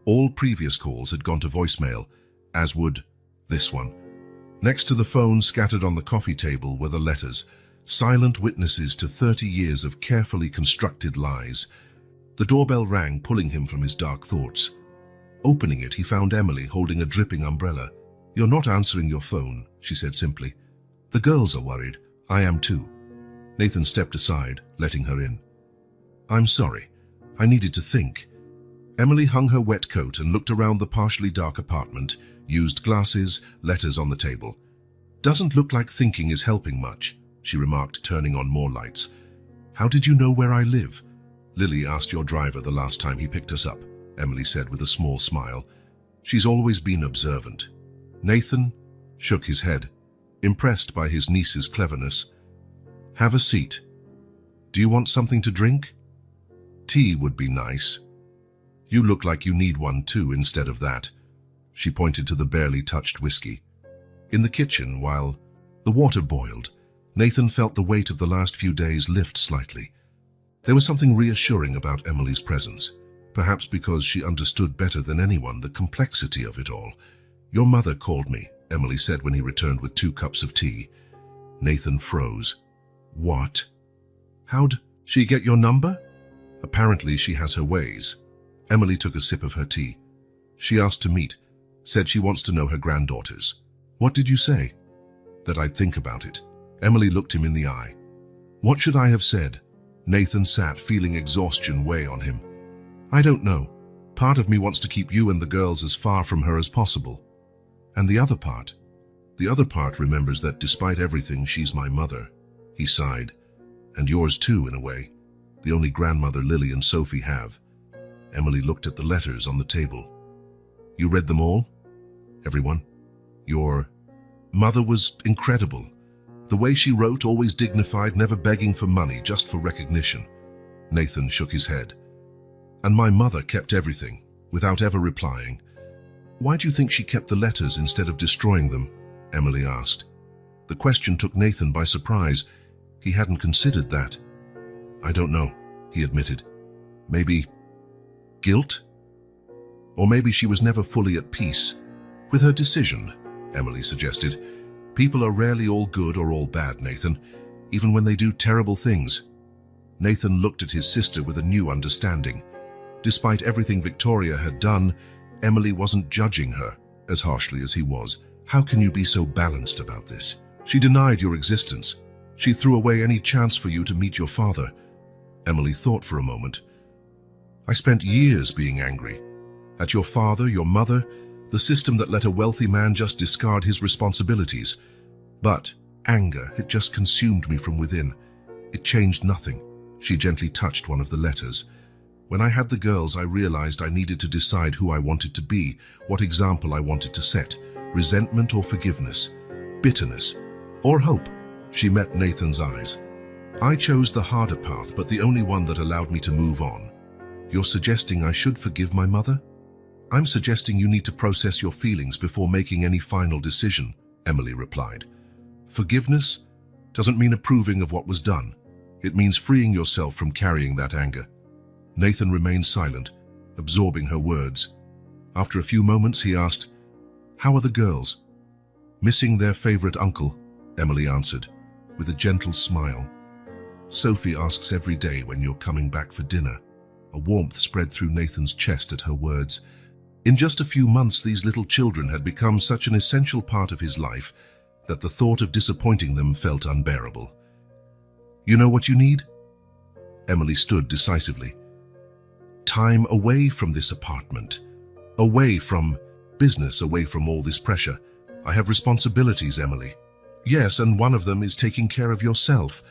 A: All previous calls had gone to voicemail, as would this one. Next to the phone, scattered on the coffee table, were the letters, silent witnesses to 30 years of carefully constructed lies. The doorbell rang, pulling him from his dark thoughts. Opening it, he found Emily holding a dripping umbrella. You're not answering your phone, she said simply. The girls are worried. I am too. Nathan stepped aside, letting her in. I'm sorry. I needed to think. Emily hung her wet coat and looked around the partially dark apartment, used glasses, letters on the table. Doesn't look like thinking is helping much, she remarked, turning on more lights. How did you know where I live? Lily asked your driver the last time he picked us up, Emily said with a small smile. She's always been observant. Nathan shook his head, impressed by his niece's cleverness. Have a seat. Do you want something to drink? Tea would be nice. You look like you need one too instead of that. She pointed to the barely touched whiskey. In the kitchen, while the water boiled, Nathan felt the weight of the last few days lift slightly. There was something reassuring about Emily's presence, perhaps because she understood better than anyone the complexity of it all. Your mother called me, Emily said when he returned with 2 cups of tea. Nathan froze. What? How'd she get your number? Apparently she has her ways. Emily took a sip of her tea. She asked to meet, said she wants to know her granddaughters. What did you say? That I'd think about it. Emily looked him in the eye. What should I have said? Nathan sat, feeling exhaustion weigh on him. I don't know. Part of me wants to keep you and the girls as far from her as possible. And the other part? The other part remembers that despite everything, she's my mother. He sighed. And yours too, in a way. The only grandmother Lily and Sophie have. Emily looked at the letters on the table. You read them all? Everyone? Your mother was incredible. The way she wrote, always dignified, never begging for money, just for recognition. Nathan shook his head. And my mother kept everything, without ever replying. Why do you think she kept the letters instead of destroying them? Emily asked. The question took Nathan by surprise. He hadn't considered that. I don't know, he admitted. Maybe guilt? Or maybe she was never fully at peace with her decision, Emily suggested. People are rarely all good or all bad, Nathan, even when they do terrible things. Nathan looked at his sister with a new understanding. Despite everything Victoria had done, Emily wasn't judging her as harshly as he was. How can you be so balanced about this? She denied your existence. She threw away any chance for you to meet your father. Emily thought for a moment. I spent years being angry. At your father, your mother, the system that let a wealthy man just discard his responsibilities. But anger, it just consumed me from within. It changed nothing. She gently touched one of the letters. When I had the girls, I realized I needed to decide who I wanted to be, what example I wanted to set, resentment or forgiveness, bitterness or hope. She met Nathan's eyes. I chose the harder path, but the only one that allowed me to move on. You're suggesting I should forgive my mother? I'm suggesting you need to process your feelings before making any final decision, Emily replied. Forgiveness doesn't mean approving of what was done. It means freeing yourself from carrying that anger. Nathan remained silent, absorbing her words. After a few moments, he asked, How are the girls? Missing their favorite uncle, Emily answered, with a gentle smile. Sophie asks every day when you're coming back for dinner. A warmth spread through Nathan's chest at her words. In just a few months, these little children had become such an essential part of his life that the thought of disappointing them felt unbearable. You know what you need? Emily stood decisively. Time away from this apartment. Away from business, away from all this pressure. I have responsibilities, Emily. Yes, and one of them is taking care of yourself.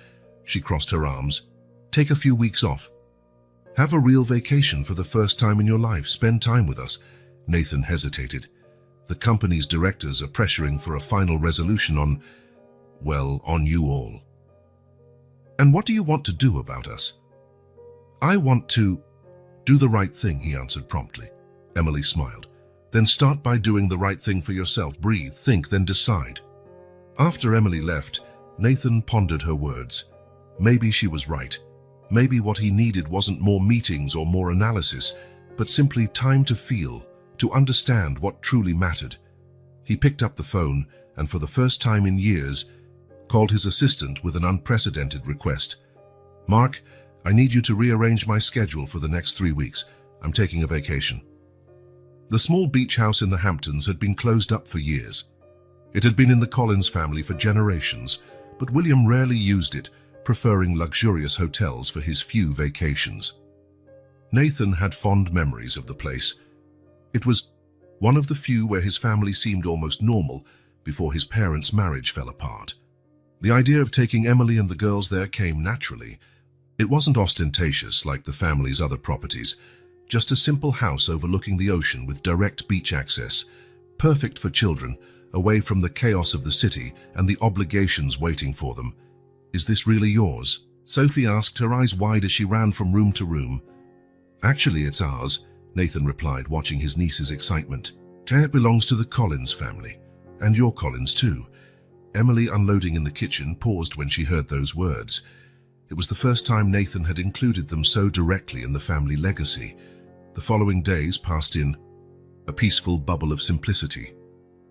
A: She crossed her arms. Take a few weeks off. Have a real vacation for the first time in your life. Spend time with us. Nathan hesitated. The company's directors are pressuring for a final resolution on you all. And what do you want to do about us? I want to do the right thing, he answered promptly. Emily smiled. Then start by doing the right thing for yourself. Breathe, think, then decide. After Emily left, Nathan pondered her words. Maybe she was right. Maybe what he needed wasn't more meetings or more analysis, but simply time to feel, to understand what truly mattered. He picked up the phone and, for the first time in years, called his assistant with an unprecedented request. Mark, I need you to rearrange my schedule for the next 3 weeks. I'm taking a vacation. The small beach house in the Hamptons had been closed up for years. It had been in the Collins family for generations, but William rarely used it, preferring luxurious hotels for his few vacations. Nathan had fond memories of the place. It was one of the few where his family seemed almost normal before his parents' marriage fell apart. The idea of taking Emily and the girls there came naturally. It wasn't ostentatious like the family's other properties, just a simple house overlooking the ocean with direct beach access, perfect for children, away from the chaos of the city and the obligations waiting for them. Is this really yours? Sophie asked, her eyes wide as she ran from room to room. Actually, it's ours, Nathan replied, watching his niece's excitement. It belongs to the Collins family, and your Collins too. Emily, unloading in the kitchen, paused when she heard those words. It was the first time Nathan had included them so directly in the family legacy. The following days passed in a peaceful bubble of simplicity.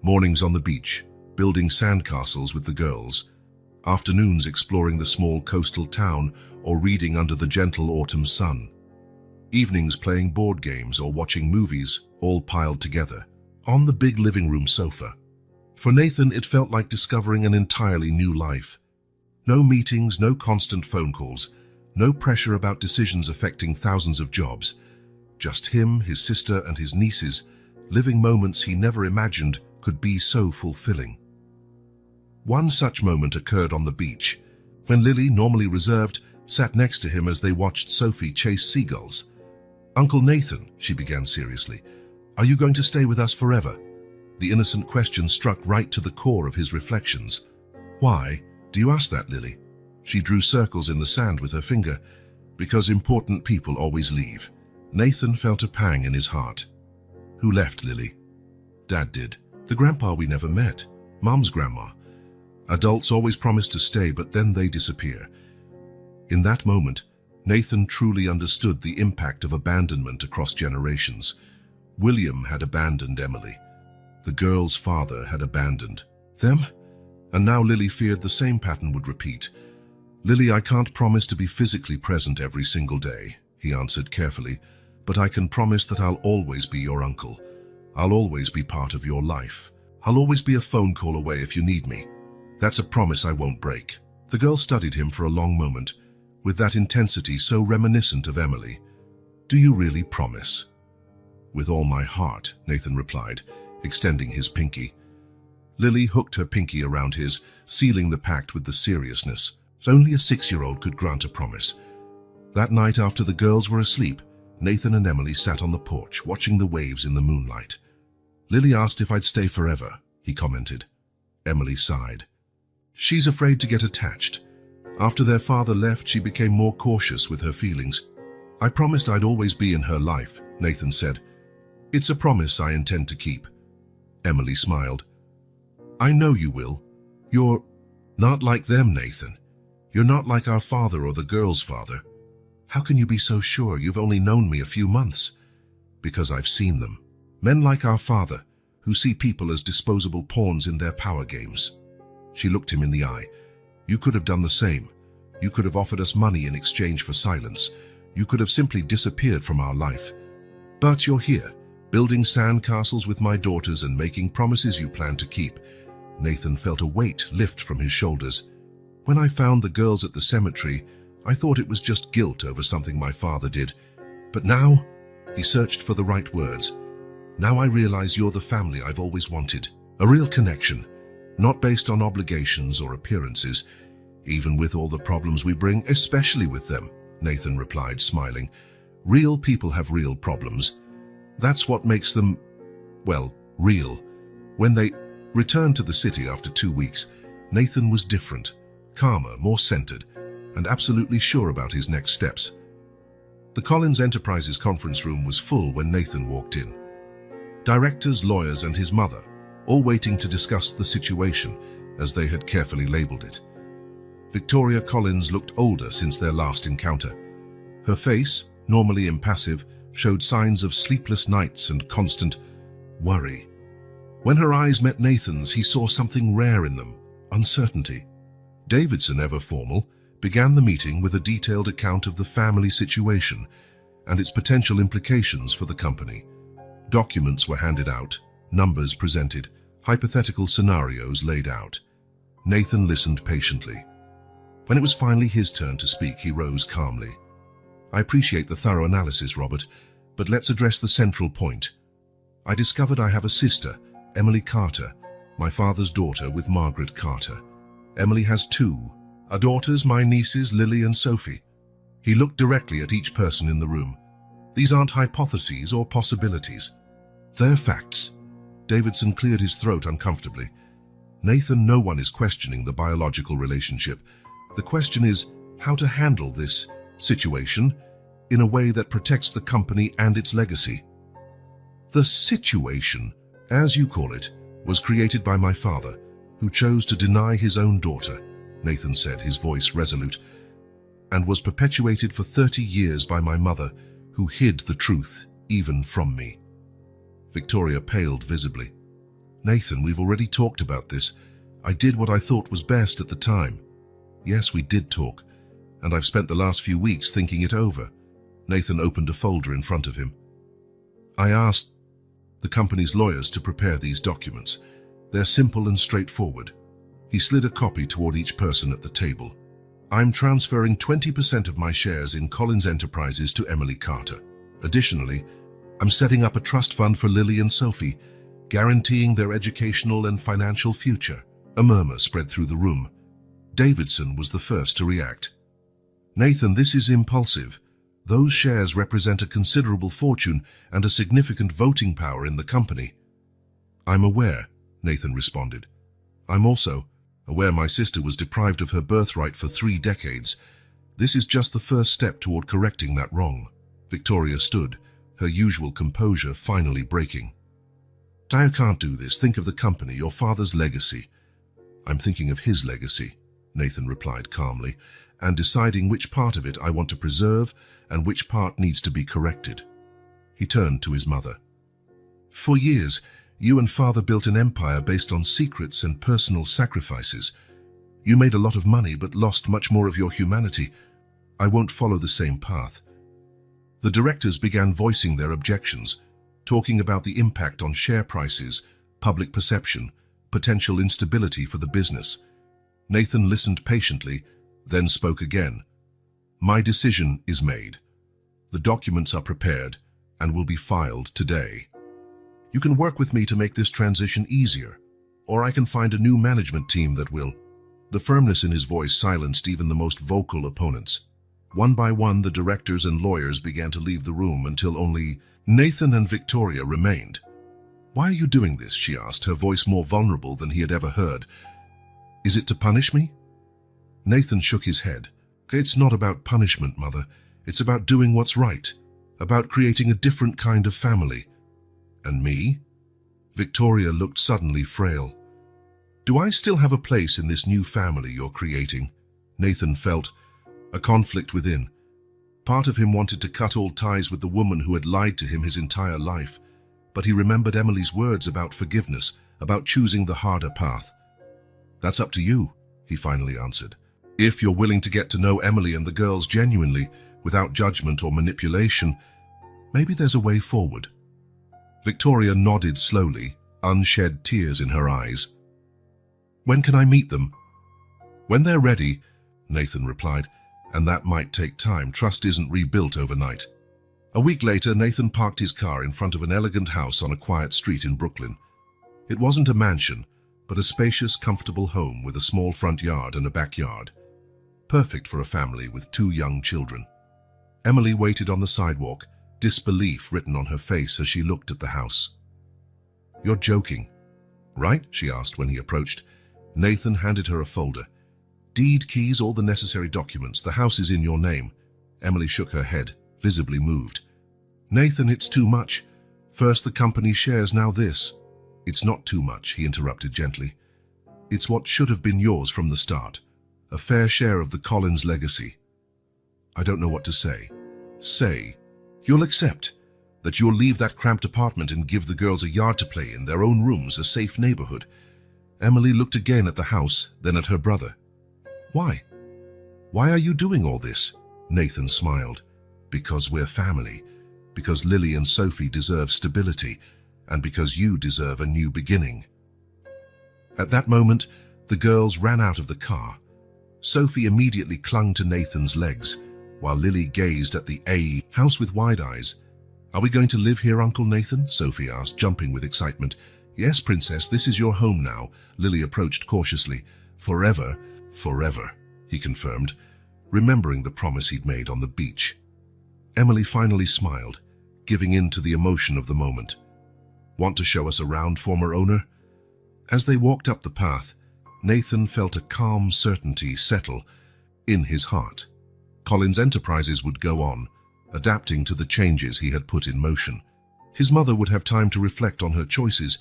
A: Mornings on the beach, building sandcastles with the girls. Afternoons exploring the small coastal town or reading under the gentle autumn sun. Evenings playing board games or watching movies, all piled together, on the big living room sofa. For Nathan, it felt like discovering an entirely new life. No meetings, no constant phone calls, no pressure about decisions affecting thousands of jobs. Just him, his sister, and his nieces, living moments he never imagined could be so fulfilling. One such moment occurred on the beach, when Lily, normally reserved, sat next to him as they watched Sophie chase seagulls. Uncle Nathan, she began seriously, are you going to stay with us forever? The innocent question struck right to the core of his reflections. Why do you ask that, Lily? She drew circles in the sand with her finger. Because important people always leave. Nathan felt a pang in his heart. Who left, Lily? Dad did. The grandpa we never met. Mom's grandma. Adults always promise to stay, but then they disappear. In that moment, Nathan truly understood the impact of abandonment across generations. William had abandoned Emily. The girl's father had abandoned them. And now Lily feared the same pattern would repeat. Lily, I can't promise to be physically present every single day, he answered carefully, but I can promise that I'll always be your uncle. I'll always be part of your life. I'll always be a phone call away if you need me. That's a promise I won't break. The girl studied him for a long moment, with that intensity so reminiscent of Emily. Do you really promise? With all my heart, Nathan replied, extending his pinky. Lily hooked her pinky around his, sealing the pact with the seriousness. Only a 6-year-old could grant a promise. That night, after the girls were asleep, Nathan and Emily sat on the porch, watching the waves in the moonlight. Lily asked if I'd stay forever, he commented. Emily sighed. She's afraid to get attached. After their father left, she became more cautious with her feelings. I promised I'd always be in her life, Nathan said. It's a promise I intend to keep. Emily smiled. I know you will. You're not like them, Nathan. You're not like our father or the girl's father. How can you be so sure? You've only known me a few months. Because I've seen them. Men like our father, who see people as disposable pawns in their power games. She looked him in the eye. You could have done the same. You could have offered us money in exchange for silence. You could have simply disappeared from our life. But you're here, building sandcastles with my daughters and making promises you plan to keep. Nathan felt a weight lift from his shoulders. When I found the girls at the cemetery, I thought it was just guilt over something my father did. But now, he searched for the right words. Now I realize you're the family I've always wanted. A real connection, not based on obligations or appearances, even with all the problems we bring, especially with them, Nathan replied, smiling. Real people have real problems. That's what makes them, well, real. When they returned to the city after 2 weeks, Nathan was different, calmer, more centered, and absolutely sure about his next steps. The Collins Enterprises conference room was full when Nathan walked in. Directors, lawyers, and his mother, all waiting to discuss the situation, as they had carefully labeled it. Victoria Collins looked older since their last encounter. Her face, normally impassive, showed signs of sleepless nights and constant worry. When her eyes met Nathan's, he saw something rare in them, uncertainty. Davidson, ever formal, began the meeting with a detailed account of the family situation and its potential implications for the company. Documents were handed out, numbers presented, hypothetical scenarios laid out. Nathan listened patiently. When it was finally his turn to speak, he rose calmly. I appreciate the thorough analysis, Robert, but let's address the central point. I discovered I have a sister, Emily Carter, my father's daughter with Margaret Carter. Emily has 2. Our daughters, my nieces, Lily and Sophie. He looked directly at each person in the room. These aren't hypotheses or possibilities. They're facts. Davidson cleared his throat uncomfortably. Nathan, no one is questioning the biological relationship. The question is how to handle this situation in a way that protects the company and its legacy. The situation, as you call it, was created by my father, who chose to deny his own daughter, Nathan said, his voice resolute, and was perpetuated for 30 years by my mother, who hid the truth even from me. Victoria paled visibly. Nathan, we've already talked about this. I did what I thought was best at the time. Yes, we did talk, and I've spent the last few weeks thinking it over. Nathan opened a folder in front of him. I asked the company's lawyers to prepare these documents. They're simple and straightforward. He slid a copy toward each person at the table. I'm transferring 20% of my shares in Collins Enterprises to Emily Carter. Additionally, I'm setting up a trust fund for Lily and Sophie, guaranteeing their educational and financial future. A murmur spread through the room. Davidson was the first to react. Nathan, this is impulsive. Those shares represent a considerable fortune and a significant voting power in the company. I'm aware, Nathan responded. I'm also aware my sister was deprived of her birthright for 3 decades. This is just the first step toward correcting that wrong. Victoria stood, her usual composure finally breaking. I can't do this. Think of the company, your father's legacy. I'm thinking of his legacy, Nathan replied calmly, and deciding which part of it I want to preserve and which part needs to be corrected. He turned to his mother. For years, you and father built an empire based on secrets and personal sacrifices. You made a lot of money but lost much more of your humanity. I won't follow the same path. The directors began voicing their objections, talking about the impact on share prices, public perception, potential instability for the business. Nathan listened patiently, then spoke again. My decision is made. The documents are prepared and will be filed today. You can work with me to make this transition easier, or I can find a new management team that will. The firmness in his voice silenced even the most vocal opponents. One by one, the directors and lawyers began to leave the room until only Nathan and Victoria remained. Why are you doing this? She asked, her voice more vulnerable than he had ever heard. Is it to punish me? Nathan shook his head. It's not about punishment, Mother. It's about doing what's right, about creating a different kind of family. And me? Victoria looked suddenly frail. Do I still have a place in this new family you're creating? Nathan felt a conflict within. Part of him wanted to cut all ties with the woman who had lied to him his entire life, but he remembered Emily's words about forgiveness, about choosing the harder path. That's up to you, he finally answered. If you're willing to get to know Emily and the girls genuinely, without judgment or manipulation, maybe there's a way forward. Victoria nodded slowly, unshed tears in her eyes. When can I meet them? When they're ready, Nathan replied, and that might take time. Trust isn't rebuilt overnight. A week later, Nathan parked his car in front of an elegant house on a quiet street in Brooklyn. It wasn't a mansion, but a spacious, comfortable home with a small front yard and a backyard. Perfect for a family with 2 young children. Emily waited on the sidewalk, disbelief written on her face as she looked at the house. "You're joking, right?" she asked when he approached. Nathan handed her a folder. "Deed, keys, all the necessary documents. The house is in your name." Emily shook her head, visibly moved. "Nathan, it's too much. First the company shares, now this." "It's not too much," he interrupted gently. "It's what should have been yours from the start. A fair share of the Collins legacy." "I don't know what to say." "Say, you'll accept, that you'll leave that cramped apartment and give the girls a yard to play in, their own rooms, a safe neighborhood." Emily looked again at the house, then at her brother. "Why? Why are you doing all this?" Nathan smiled. "Because we're family. Because Lily and Sophie deserve stability, and because you deserve a new beginning." At that moment, the girls ran out of the car. Sophie immediately clung to Nathan's legs, while Lily gazed at the house with wide eyes. "Are we going to live here, Uncle Nathan?" Sophie asked, jumping with excitement. "Yes, Princess, this is your home now," Lily approached cautiously. "Forever, forever," he confirmed, remembering the promise he'd made on the beach. Emily finally smiled, giving in to the emotion of the moment. "Want to show us around, former owner?" As they walked up the path, Nathan felt a calm certainty settle in his heart. Collins Enterprises would go on, adapting to the changes he had put in motion. His mother would have time to reflect on her choices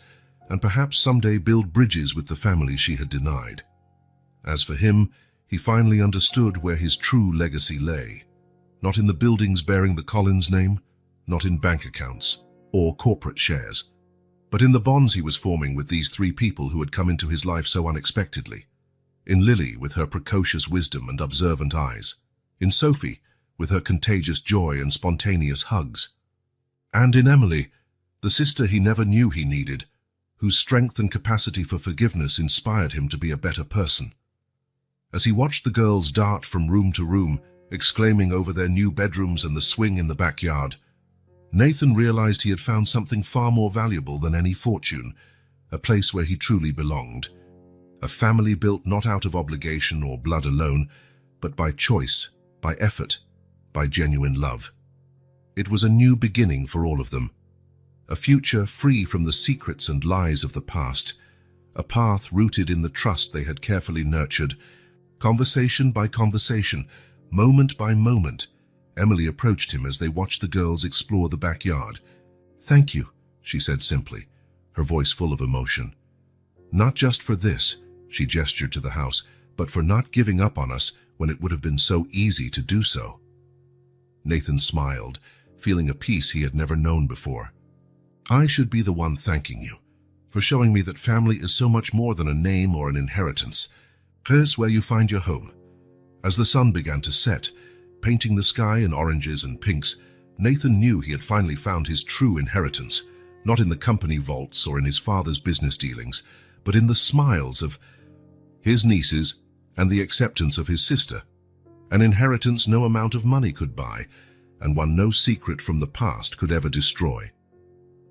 A: and perhaps someday build bridges with the family she had denied. As for him, he finally understood where his true legacy lay. Not in the buildings bearing the Collins name, not in bank accounts or corporate shares, but in the bonds he was forming with these 3 people who had come into his life so unexpectedly. In Lily, with her precocious wisdom and observant eyes. In Sophie, with her contagious joy and spontaneous hugs. And in Emily, the sister he never knew he needed, whose strength and capacity for forgiveness inspired him to be a better person. As he watched the girls dart from room to room, exclaiming over their new bedrooms and the swing in the backyard, Nathan realized he had found something far more valuable than any fortune, a place where he truly belonged. A family built not out of obligation or blood alone, but by choice, by effort, by genuine love. It was a new beginning for all of them. A future free from the secrets and lies of the past, a path rooted in the trust they had carefully nurtured. Conversation by conversation, moment by moment, Emily approached him as they watched the girls explore the backyard. "Thank you," she said simply, her voice full of emotion. "Not just for this," she gestured to the house, "but for not giving up on us when it would have been so easy to do so." Nathan smiled, feeling a peace he had never known before. "I should be the one thanking you, for showing me that family is so much more than a name or an inheritance. Here's where you find your home." As the sun began to set, painting the sky in oranges and pinks, Nathan knew he had finally found his true inheritance, not in the company vaults or in his father's business dealings, but in the smiles of his nieces and the acceptance of his sister. An inheritance no amount of money could buy, and one no secret from the past could ever destroy.